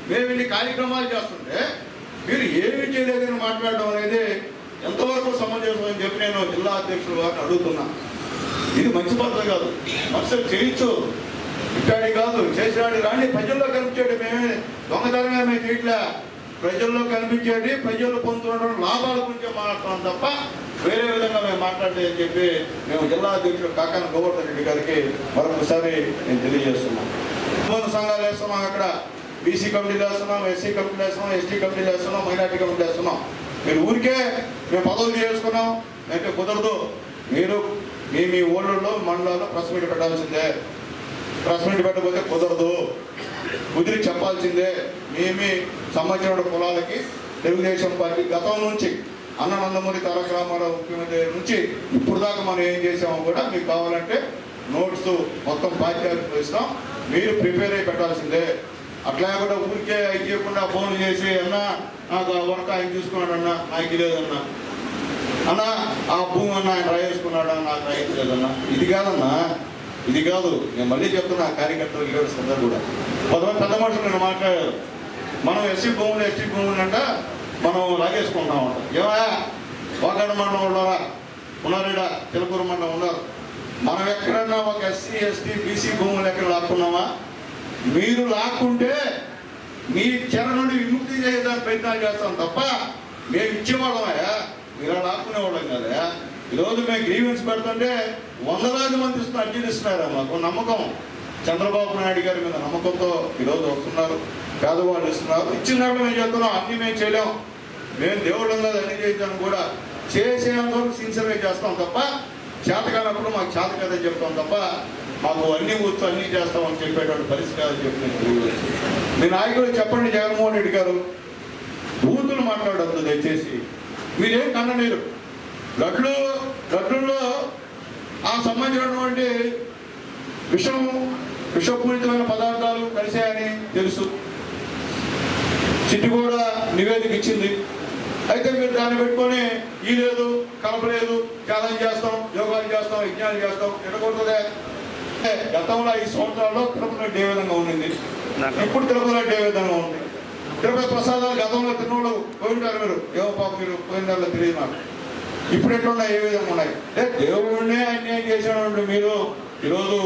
మేము ఇన్ని కార్యక్రమాలు చేస్తుంటే మీరు ఏమి చేయలేదని మాట్లాడడం అనేది ఎంతవరకు సమంజసం అని చెప్పి నేను జిల్లా అధ్యక్షులు వారిని అడుగుతున్నా. ఇది మంచి పద్ధతి కాదు. మనుషులు చేయొచ్చు, ఇట్టాడి కాదు, చేసినాడు రండి. ప్రజల్లో కనిపించేది మేమే దొంగతనంగా మేము చేయట్లే, ప్రజల్లో కనిపించేది ప్రజలు పొందుతున్న లాభాల గురించి మాట్లాడతాం తప్ప వేరే విధంగా మేము మాట్లాడలేదని చెప్పి మేము జిల్లా అధ్యక్షుడు కాకాని గోవర్ధన్ రెడ్డి గారికి మరొకసారి నేను తెలియజేస్తున్నాం. సంఘాలు వేస్తున్నాం, అక్కడ బీసీ కమిటీలు వేస్తున్నాం, ఎస్సీ కమిటీలు వేస్తున్నాం, ఎస్టీ కమిటీలు వేస్తున్నాం, మైనార్టీ కమిటీలు వేస్తున్నాం. మీరు ఊరికే మేము పదవులు చేసుకున్నాం అంటే కుదరదు. మీరు మీ ఊళ్ళల్లో మండలాల్లో ప్రెస్ మీట్ పెట్టాల్సిందే. ప్రెస్ మీట్ పెట్టకపోతే కుదరదు, కుదిరి చెప్పాల్సిందే. మీ సంబంధించిన కులాలకి తెలుగుదేశం పార్టీ గతం నుంచి అన్న నందమూరి తారక రామారావు ముఖ్యమంత్రి నుంచి ఇప్పుడు దాకా మనం ఏం చేసామో కూడా మీకు కావాలంటే నోట్స్ మొత్తం పార్టీలకు ఇస్తాం, మీరు ప్రిపేర్ అయి పెట్టాల్సిందే. అట్లా కూడా ఊరికే అయి చేయకుండా ఫోన్ చేసి అన్న నాకు ఆ వర్క్ ఆయన చూసుకున్నాడు అన్న, నాకు లేదన్నా, అన్న ఆ భూమి అన్న ఆయన రాయేసుకున్నాడు అన్న, నాకు రైతు లేదన్నా. ఇది కాదన్నా, ఇది కాదు. నేను మళ్ళీ చెప్తున్నా కార్యకర్తలు లీడర్స్ అందరూ కూడా పెద్ద మనుషులు నేను మాట్లాడారు. మనం ఎస్సీ భూములు ఎస్టీ భూములు అంట మనం లాగేసుకుంటాం అంట. ఏమా వాకాడ మండలం ఉన్నారా, ఉన్నారేడా, తెలుగురు మండలం ఉన్నారు. మనం ఎక్కడన్నా ఒక ఎస్సీ ఎస్టీ బీసీ భూములు ఎక్కడ లాక్కున్నామా? మీరు లాక్కుంటే మీ చెర నుండి విముక్తి చేయడానికి ప్రయత్నాలు చేస్తాం తప్ప మేము ఇచ్చేవాళ్ళమయ్యా, మీరు లాక్కునేవాళ్ళం కదా. ఈరోజు మేము గ్రీవెన్స్ పెడుతుంటే 100,000 మంది అర్జీలు ఇస్తున్నారు. మాకు నమ్మకం, చంద్రబాబు నాయుడు గారి మీద నమ్మకంతో ఈరోజు వస్తున్నారు, పేదవాళ్ళు ఇస్తున్నారు. ఇచ్చినట్టు మేము చెప్తున్నాం, అన్నీ మేము చేయలేం, మేము దేవుళ్ళం కాదు, అన్నీ చేద్దాం కూడా చేసేంత వరకు సిన్సియర్గా చేస్తాం తప్ప చేత కానప్పుడు మాకు చేత కదని చెప్తాం తప్ప మాకు అన్ని ఊర్తో అన్నీ చేస్తామని చెప్పేటువంటి పరిస్థితి కాదని చెప్పి నేను తెలియజేస్తాను. మీ నాయకుడు చెప్పండి, జగన్మోహన్ రెడ్డి గారు బూతులు మాట్లాడద్దు దయచేసి. మీరేం కన్ననీరు లడ్డుల్లో ఆ సంబంధించినటువంటి విషపూరితమైన పదార్థాలు కలిసాయని తెలుసు. సిటీ కూడా నివేదిక ఇచ్చింది. అయితే మీరు దాన్ని పెట్టుకొని ఈ లేదు కలపలేదు, ఛాలెంజ్ చేస్తాం, యోగాలు చేస్తాం, యజ్ఞాలు చేస్తాం, ఎడగొడుతుందే. గతంలో 5 సంవత్సరాల్లో తిరుపతి లడ్డు ఏ విధంగా ఉండింది, ఇప్పుడు తిరుపతి లడ్డు ఏ విధంగా ఉంది. తిరుపతి ప్రసాదాలు గతంలో తిన్నోళ్ళు పోయింటారు, మీరు ఏవో పాప మీరు పోయిన తెలియదు నాకు. ఇప్పుడు ఎట్లున్నాయి, ఏ విధంగా ఉన్నాయి? దేవుడినే అన్యాయం చేసేవాళ్ళు మీరు ఈరోజు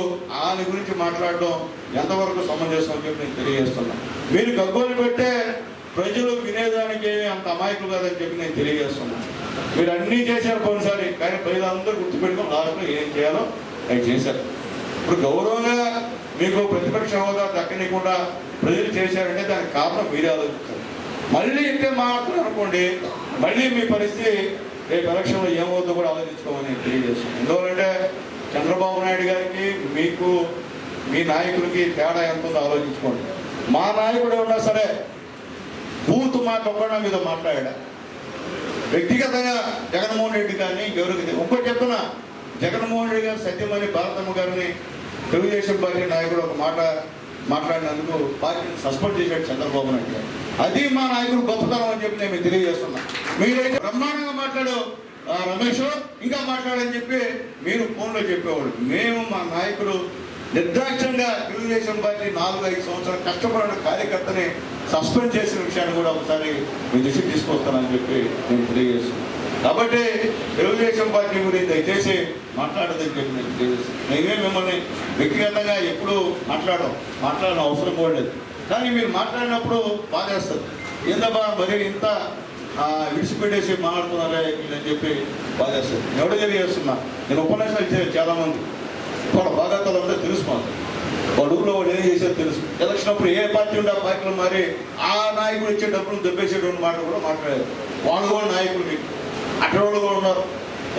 ఆయన గురించి మాట్లాడడం ఎంతవరకు సమంజసం అని చెప్పి నేను తెలియజేస్తున్నా. మీరు గగ్గోలు పెట్టే ప్రజలు వినేదానికి అంత అమాయకులు కాదని చెప్పి నేను తెలియజేస్తున్నా. మీరు అన్నీ చేశారు పోయినసారి, కానీ ప్రజలందరూ గుర్తుపెట్టుకుని లాస్ట్లో ఏం చేయాలో అవి చేశారు. ఇప్పుడు గౌరవంగా మీకు ప్రతిపక్ష హోదా దక్కనికుండా ప్రజలు చేశారంటే దానికి కారణం మీరే ఆలోచించారు. మళ్ళీ ఇంకే మాట్లాడుతున్నారు అనుకోండి, మళ్ళీ మీ పరిస్థితి రేపు ఎలక్షన్లో ఏమవుతుందో కూడా ఆలోచించుకోమని తెలియజేస్తాను. ఎందువల్లంటే చంద్రబాబు నాయుడు గారికి మీకు మీ నాయకులకి తేడా ఎంత ఉందో ఆలోచించుకోండి. మా నాయకుడు ఉన్నా సరే బూత్ మాట ఒక్కడా మీద మాట్లాడా. వ్యక్తిగతంగా జగన్మోహన్ రెడ్డి కానీ ఎవరికి ఒక్కటి చెప్తున్నా, జగన్మోహన్ రెడ్డి గారు సత్యమణి భారతమ్మ గారిని తెలుగుదేశం పార్టీ నాయకుడు ఒక మాట మాట్లాడినందుకు పార్టీని సస్పెండ్ చేశాడు చంద్రబాబు నాయుడు గారు. అది మా నాయకుడు గొప్పతనం అని చెప్పి నేను తెలియజేస్తున్నా. మీరైతే బ్రహ్మాండంగా మాట్లాడు రమేష్, ఇంకా మాట్లాడని చెప్పి మీరు ఫోన్లో చెప్పేవాళ్ళు. మేము మా నాయకుడు నిర్దాక్షంగా తెలుగుదేశం పార్టీ 4-5 సంవత్సరాలు కష్టపడిన కార్యకర్తని సస్పెండ్ చేసిన విషయాన్ని కూడా ఒకసారి మీ దృష్టికి తీసుకొస్తానని చెప్పి నేను తెలియజేస్తున్నాను. కాబట్టి తెలుగుదేశం పార్టీ గురించి దయచేసి మాట్లాడదని చెప్పి నేను తెలియజేస్తాను. నేనే మిమ్మల్ని వ్యక్తిగతంగా ఎప్పుడూ మాట్లాడడం అవసరం కూడా లేదు, కానీ మీరు మాట్లాడినప్పుడు బాధేస్తుంది. ఏందబ్బా మరి ఇంత విడిచిపెట్టేసి మాట్లాడుతున్నారే వీళ్ళని చెప్పి బాధేస్తుంది. ఎవడో తెలియజేస్తున్నా, నేను ఉపన్యాసాలు ఇచ్చే చాలామంది వాళ్ళ బాధాతలు ఉంటే తెలుసు మాకు. వాడు ఊళ్ళో వాడు ఏం చేసేది తెలుసు. ఎలక్షన్ అప్పుడు ఏ పార్టీ ఉంటే ఆ పార్టీలో మరి ఆ నాయకుడు ఇచ్చే డబ్బులు దెబ్బేసేటువంటి మాట కూడా మాట్లాడారు. వాళ్ళు కూడా నాయకులు మీకు అక్కడ వాళ్ళు కూడా ఉన్నారు.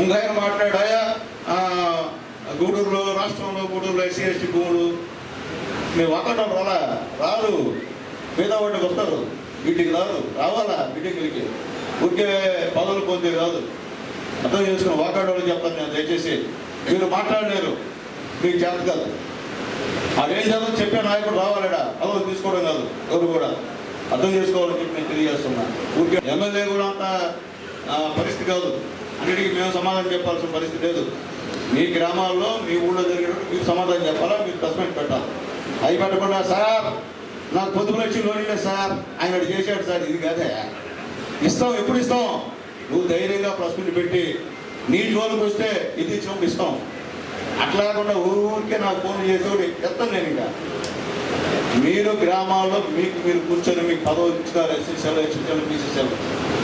ఇంకాయన మాట్లాడాయా గూడూరులో, రాష్ట్రంలో గూడూరులో ఎస్సీ ఎస్టీ భూములు మీరు వాకడం రాదు, పేదవాడికి వస్తారు, వీటికి రాదు, రావాలా మీటింగ్లకి, ఊరికే పదవులు పొందే కాదు. అర్థం చేసుకుని వాకాడవాళ్ళు చెప్తాను నేను, దయచేసి మీరు మాట్లాడలేరు, మీకు చేత కాదు. అదేం చదువు చెప్పే నాయకుడు రావాలడా, పదవులు తీసుకోవడం కాదు. ఎవరు కూడా అర్థం చేసుకోవాలని చెప్పి నేను తెలియజేస్తున్నా. ఊరికే ఎమ్మెల్యే కూడా అంత పరిస్థితి కాదు, అన్నిటికీ మేము సమాధానం చెప్పాల్సిన పరిస్థితి లేదు. మీ గ్రామాల్లో మీ ఊళ్ళో జరిగేటప్పుడు మీకు సమాధానం చెప్పాలా, మీరు సస్పెండ్ పెట్టాలి. అవి పెట్టకుండా సార్ నాకు పొద్దున వచ్చి లోన్ లేదు సార్, ఆయన అటు చేశాడు సార్, ఇది కాదే ఇస్తాం. ఎప్పుడు ఇస్తాం? నువ్వు ధైర్యంగా ప్రశ్నలు పెట్టి నీ జోలికి వస్తే ఇది ఇచ్చినప్పుడు ఇస్తాం. అట్లా కాకుండా ఊరికే నాకు ఫోన్ చేసేవాడు ఎత్తాను నేను. ఇంకా మీరు గ్రామాల్లో మీకు మీరు కూర్చొని మీకు పదవి ఇచ్చినారు, ఎస్సీసీలు ఎస్సీసీలు బీసీసీలు,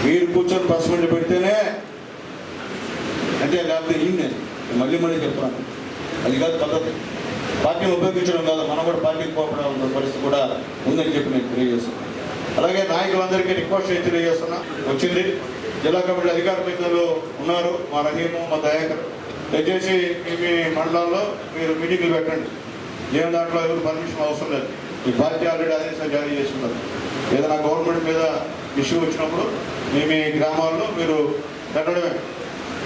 మీరు కూర్చొని ప్రశ్నలు పెడితేనే అంటే, లేకపోతే నేను మళ్ళీ చెప్తున్నాను, అది కాదు పద్ధతి. పార్టీని ఉపయోగించడం కాదు, మనం కూడా పార్టీకి పోవడం పరిస్థితి కూడా ఉందని చెప్పి నేను తెలియజేస్తున్నాను. అలాగే నాయకులందరికీ రిక్వెస్ట్ చేసి తెలియజేస్తున్నా, వచ్చింది జిల్లా కమిటీ అధికార ప్రతినిధులు ఉన్నారు, మా రహీము, మా దయాకర్, దయచేసి మీ మండలాల్లో మీరు మీటింగ్లు పెట్టండి. ఏం దాంట్లో ఎవరు పర్మిషన్ అవసరం లేదు. ఈ పార్టీ ఆల్రెడీ ఆదేశాలు జారీ చేస్తున్నారు. ఏదైనా గవర్నమెంట్ మీద ఇష్యూ వచ్చినప్పుడు మీ గ్రామాల్లో మీరు పెట్టడమే.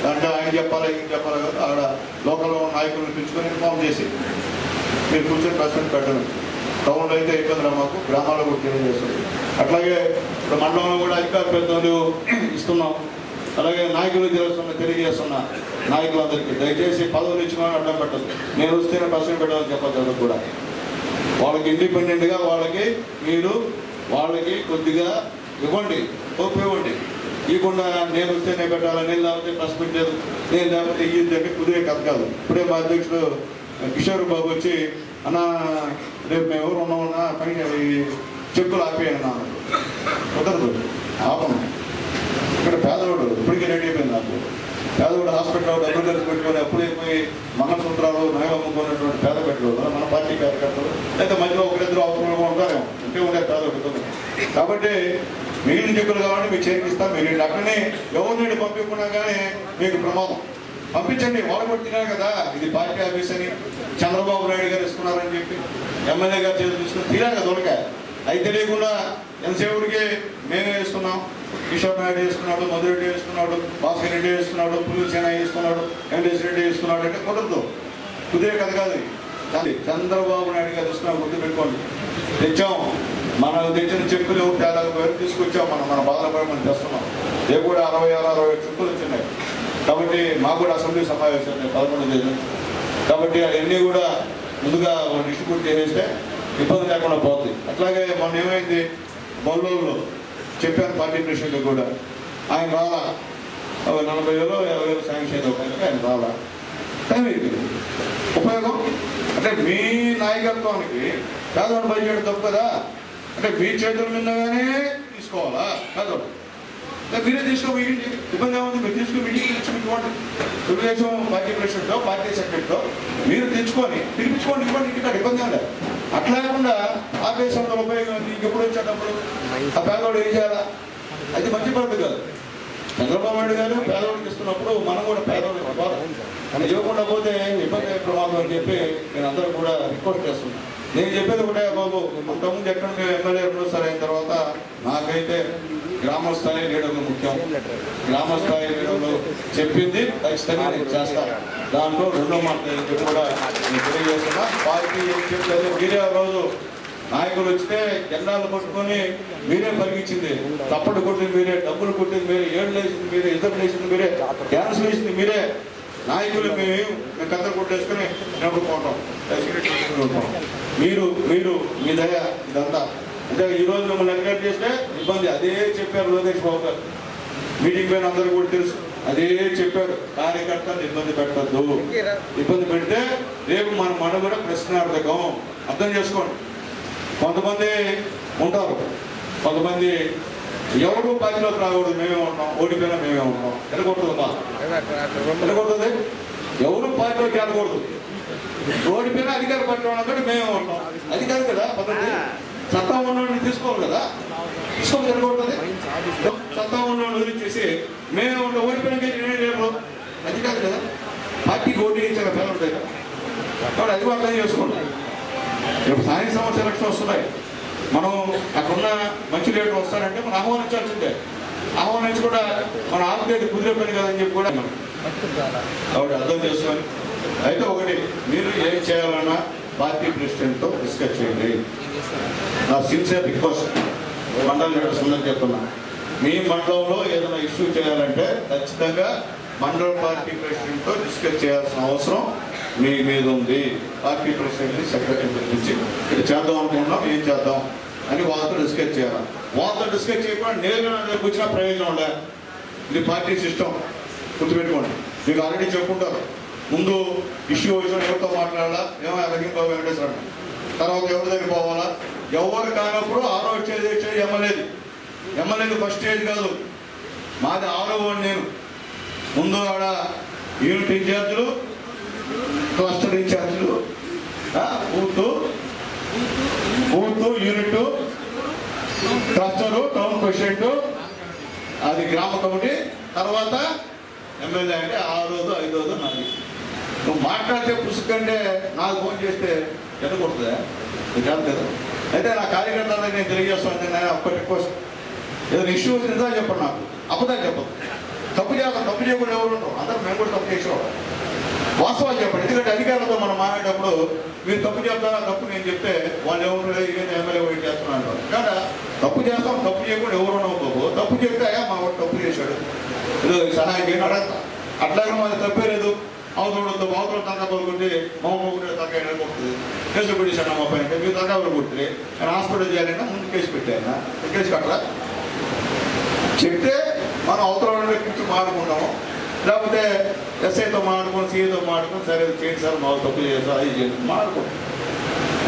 అంటే ఆయన చెప్పాలా ఏం చెప్పాలా కదా, ఆడ లోకల్లో నాయకులను పిలుచుకొని ఇన్ఫార్మ్ చేసి మీరు కూర్చొని ప్రశ్నలు పెట్టడం. టౌన్లో అయితే ఇబ్బంది మాకు, గ్రామాల్లో కూడా తెలియజేస్తుంది. అట్లాగే ఇప్పుడు మండలంలో కూడా అధికార ప్రతినిధులు ఇస్తున్నాం. అలాగే నాయకులు తెలియజేస్తున్నా, నాయకులందరికీ దయచేసి పదవులు ఇచ్చిన అడ్డం పెట్టదు. నేను వస్తేనే ప్రశ్న పెట్టాలని చెప్పదు కూడా. వాళ్ళకి ఇండిపెండెంట్గా వాళ్ళకి కొద్దిగా ఇవ్వండి, ఓపు ఇవ్వండి. ఇవ్వకుండా నేను వస్తేనే పెట్టాలని, నేను లేకపోతే ప్రశ్న పెట్టలేదు, నేను లేకపోతే ఇయ్యంటే కుదిరే కథ కాదు. ఇప్పుడే మా అధ్యక్షుడు కిషోర్ బాబు వచ్చి అన్న రేపు మేము ఎవరు ఉన్నామన్నా పైన చెప్పులు ఆపేయన్నా కుదరదు, ఆపను. ఇక్కడ పేదవాడు ఇప్పటికీ రెడీ అయిపోయింది. నాకు పేదవాడు హాస్పిటల్లో డబ్బులు ఖర్చు పెట్టుకొని అప్పుడైపోయి మంగళసూత్రాలు నగలు అమ్ముకున్నటువంటి పేద పెట్టుకోవాలి మన పార్టీ కార్యకర్తలు, లేదా మధ్యలో ఒకరిద్దరు అవసరంగా ఉంటారేమో, ఉండే పేదవాడు. కాబట్టి మిగిలిన చెక్కులు కావాలంటే మీకు చేర్పిస్తాం. మీరు అక్కడనే గవర్నమెంట్ పంపించుకున్నా కానీ మీకు ప్రమాదం. పంపించండి, వాళ్ళు కూడా తినారు కదా, ఇది పార్టీ ఆఫీస్ అని చంద్రబాబు నాయుడు గారు ఇస్తున్నారని చెప్పి ఎమ్మెల్యే గారు చేతులు తీసుకుని తీరారు కదా దొరకాయ. అవి తెలియకుండా ఎంతసేపుడికి మేమే వేస్తున్నాం, కిషోర్ నాయుడు వేస్తున్నాడు, మధురెడ్డి వేస్తున్నాడు, భాస్కర్ రెడ్డి వేస్తున్నాడు, పుల్లూరు సేన వేస్తున్నాడు, వెంకటేశ్వర రెడ్డి వేస్తున్నాడు అంటే కుదరదు, కుదిరే కథ కాదు. చంద్రబాబు నాయుడు గారు ఇస్తున్నాం, గుర్తు పెట్టుకోండి. తెచ్చాం, మనం తెచ్చిన చెక్కులు తేడా తీసుకొచ్చాం, మన బాధపడి మనం తెస్తున్నాం. ఏ కూడా 66-67 చెక్కులు వచ్చినాయి. కాబట్టి మాకు కూడా అసెంబ్లీ సమావేశాలు 11వ తేదీ. కాబట్టి అవన్నీ కూడా ముందుగా డిస్ట్రిబ్యూట్ చేసేస్తే ఇబ్బంది లేకుండా పోతుంది. అట్లాగే మొన్న ఏమైంది, బొల్లూరులో చెప్పాను పార్టీ ప్రెసిడెంట్ కూడా, ఆయన రాలా, 40,000 50,000 శాంక్షన్ అవుతాయి, ఆయన రాలా. కానీ ఉపయోగం అంటే మీ నాయకత్వానికి పేదవాడు బయట తప్పు కదా. అంటే మీ చేతుల మీదగానే తీసుకోవాలా పేదవాడు, మీరే తీసుకో, ఇబ్బంది ఏముంది, మీరు తీసుకుని మీటింగ్ తెచ్చుకోండి. తెలుగుదేశం పార్టీ ప్రెసిడెంట్తో పార్టీ సెక్రటరీతో మీరు తెచ్చుకొని పిలిపించుకోండి, ఇవ్వండి, ఇక్కడ ఇబ్బంది ఏం లేదు. అట్లా కాకుండా ఆపేసంలో ఉపయోగం ఇంకెప్పుడు వచ్చేటప్పుడు ఆ పేదవాడు ఏం చేయాలా, అది మంచి పద్ధతి కాదు. చంద్రబాబు నాయుడు గారు పేదవాడికి ఇస్తున్నప్పుడు మనం కూడా పేదవాడికి ఇవ్వాలి. అని ఇవ్వకుండా పోతే ఇబ్బంది ప్రమాదం అని చెప్పి నేను అందరూ కూడా రిక్వెస్ట్ చేస్తున్నాను. నేను చెప్పేది ఒకటే బాబు, అంతకుముందు ఎక్కడ ఎమ్మెల్యే రెండోసారి అయిన తర్వాత నాకైతే గ్రామ స్థాయి లీడర్లు ముఖ్యం. గ్రామ స్థాయి లీడర్లు చెప్పింది ఖచ్చితంగా నేను చేస్తాను. దాంట్లో రెండో మాట కూడా నేను తెలియజేస్తున్నా. పార్టీ ఏం చెప్పలేదు, మీరే ఆ రోజు నాయకులు వస్తే జెండాలు పట్టుకొని మీరే పరిగించింది, తప్పుడు కొట్టింది మీరే, డబ్బులు కొట్టింది మీరే, ఏళ్ళు వేసింది మీరే, ఇద్దరు వేసింది మీరే, డ్యాన్స్ వేసింది మీరే. నాయకులు మేము కథలు కొట్టేసుకుని నడుపుకుంటాం. మీరు మీ దయ ఇదంతా. అంటే ఈరోజు మిమ్మల్ని ఎంకరేజ్ చేస్తే ఇబ్బంది, అదే చెప్పారు లోకేష్ బాబు గారు మీటింగ్ పైన అందరూ కూడా తెలుసు, అదే చెప్పారు, కార్యకర్తలు ఇబ్బంది పెట్టద్దు, ఇబ్బంది పెడితే రేపు మన మనుగడ ప్రశ్నార్థకం. అర్థం చేసుకోండి. కొంతమంది ఉంటారు, కొంతమంది ఎవరు పార్టీలోకి రాకూడదు, మేమే ఉంటాం, ఓడిపోయినా మేమే ఉంటాం. ఎడగొడుతుందమ్మా, ఎడగొడుతుంది. ఎవరు పార్టీలోకి వెళ్ళకూడదు, ఓడిపోయినా అధికార పార్టీ ఉన్నప్పుడు మేమే ఉంటాం. అది కాదు కదా పద్ధతి. సత్తా ఉన్నవాడిని తీసుకోవాలి కదా, తీసుకోవాలి. ఎడగొడుతుంది. సత్తా ఉన్నవాడిని వదిలించేసి మేమే ఉంటాం, ఓడిపోయినాక నేనే లేరు. అది కాదు కదా. పార్టీకి ఓటు వేయించాక పేరు ఉంటాయి కదా. కాబట్టి అది అర్థం చేసుకోండి. ఇప్పుడు స్థానిక సంస్థ ఎలక్షన్ వస్తున్నాయి. మనం అక్కడున్న మంచి లీడర్ వస్తారంటే మనం ఆహ్వానించాల్సిందే. ఆహ్వానించి కూడా మన ఆరోగ్యాన్ని కుదిరే పని కదని చెప్పి కూడా మనం కాబట్టి అర్థం చేసుకోవాలి. అయితే ఒకటి, మీరు ఏం చేయాలన్నా పార్టీ ప్రెసిడెంట్తో డిస్కస్ చేయండి. నా సిన్సియర్ రిక్వెస్ట్ మండల లీడర్స్ అందరికీ చెప్తున్నా, మీ మండలంలో ఏదైనా ఇష్యూ చేయాలంటే ఖచ్చితంగా మండల పార్టీ ప్రెసిడెంట్తో డిస్కస్ చేయాల్సిన అవసరం మీ మీద ఉంది. పార్టీ ప్రెసిడెంట్ని సెక్రటరీ పిలిపించి ఇది చేద్దాం అనుకుంటున్నాం, ఏం చేద్దాం అని వాళ్ళతో డిస్కస్ చేయాలి. వాళ్ళతో డిస్కస్ చేయకుండా నేను నా దగ్గరకు వచ్చినా ప్రయోజనం ఉండే. ఇది పార్టీ సిస్టమ్, గుర్తుపెట్టుకోండి. మీకు ఆల్రెడీ చెప్పుకుంటారు. ముందు ఇష్యూ వచ్చిన ఎవరితో మాట్లాడాలా, ఏమో రహీంబాబు వెంకటేశ్వర, తర్వాత ఎవరి దగ్గర పోవాలా, ఎవరు కానప్పుడు ఆరో స్టేజ్ ఎమ్మెల్యేది ఫస్ట్ స్టేజ్ కాదు, మాది 6వ వార్డు. నేను ముందు ఆడ యూనిట్ ఇన్ఛార్జీలు, క్లస్టర్ ఇన్ఛార్జీలు, booth unit, cluster, town president, అది గ్రామ కమిటీ, తర్వాత ఎమ్మెల్యే. అంటే 6వ 5వ 4. నువ్వు మాట్లాడితే పుస్తకంటే నాకు ఫోన్ చేస్తే ఎట్టకూడదా? కాదు కదా. అయితే నా కార్యకర్తలకు నేను తెలియజేస్తాను, నేను ఒక్క రిక్వెస్ట్, ఏదైనా ఇష్యూ నిజాలు చెప్పండి, నాకు అబద్ధాలు చెప్పదు. తప్పు చేస్తాం, తప్పు చేయకుండా ఎవరు ఉంటాం, అందరూ మేము కూడా తప్పు చేసేవాళ్ళం. వాస్తవాలు చెప్పండి. ఎందుకంటే అధికారులతో మనం మాట్లాడేటప్పుడు మీరు తప్పు చెప్తారా, తప్పు నేను చెప్తే వాళ్ళు ఎవరు ఎమ్మెల్యే వెయిట్ చేస్తున్నారు. కానీ తప్పు చేస్తాం, తప్పు చేయకుండా ఎవరు ఉండకపో, తప్పు చెప్తే మా వాడు తప్పు చేశాడు, ఏదో సహాయం చేయడం అడగతా. అట్లాగే మాది తప్పే లేదు. అవతలతో బావుతో తనఖా పలుకుంటే మా మొగ్గుంటే తనఖా కొడుతుంది, కేసు పెట్టేశాను మా పైన, మీరు తనఖా కొడుతుంది. నేను హాస్పిటల్ చేయాలన్నా ముందు కేసు పెట్టాను, కేసు కట్టరా చెప్తే మనం అవతల కూర్చొని మాట్లాడుకుంటాము. లేకపోతే ఎస్ఐతో మాట్లాడుకొని, సీఏతో మాట్లాడుకొని, సరే చేయండి సార్ మా తప్పు చేస్తారు, అది చేయండి మాట్లాడుకుంటాం.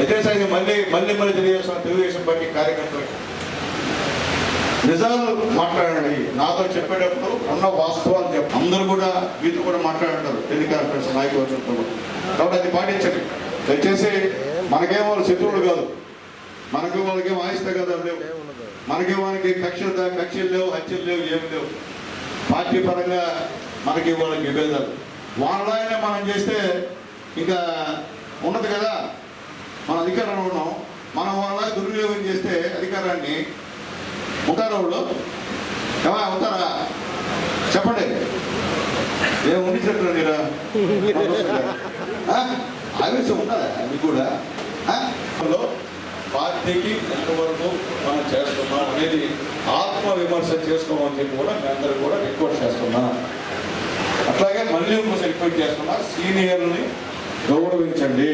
అయితే సార్ మళ్ళీ తెలియజేస్తాను తెలుగుదేశం పార్టీ కార్యకర్తలకు, నిజాలు మాట్లాడండి. నాతో చెప్పేటప్పుడు ఉన్న వాస్తవాలు చెప్పి అందరూ కూడా వీళ్ళు కూడా మాట్లాడంటారు, ఎన్నికల ఫ్రెండ్స్ నాయకులతో. కాబట్టి అది పాటించండి దయచేసి. మనకేం వాళ్ళు శత్రువులు కాదు, మనకి వాళ్ళకేం ఆయిస్తే కదా లేవు, మనకి వాళ్ళకి కక్షలు లేవు, హత్యలు లేవు, ఏమి లేవు. పార్టీ పరంగా మనకి వాళ్ళకి విభేదాలు. వాళ్ళైనా మనం చేస్తే ఇంకా ఉండదు కదా. మన అధికారంలో ఉన్నాం, మనం వాళ్ళ దుర్వినియోగం చేస్తే అధికారాన్ని ఉంటారా వాళ్ళు? ఏమా ఉంటారా చెప్పండి. ఏం ఉండిచెప్తారు మీరా? ఆవేశం ఉంటుందా మీకు కూడా? పార్టీకి ఎంతవరకు మనం చేస్తున్నాం అనేది ఆత్మవిమర్శ చేసుకోమని చెప్పి కూడా మీ అందరూ కూడా రిక్వెస్ట్ చేస్తున్నా. అట్లాగే మళ్ళీ ఇంకోసం రిక్వెస్ట్ చేస్తున్నా, సీనియర్ని గౌరవించండి.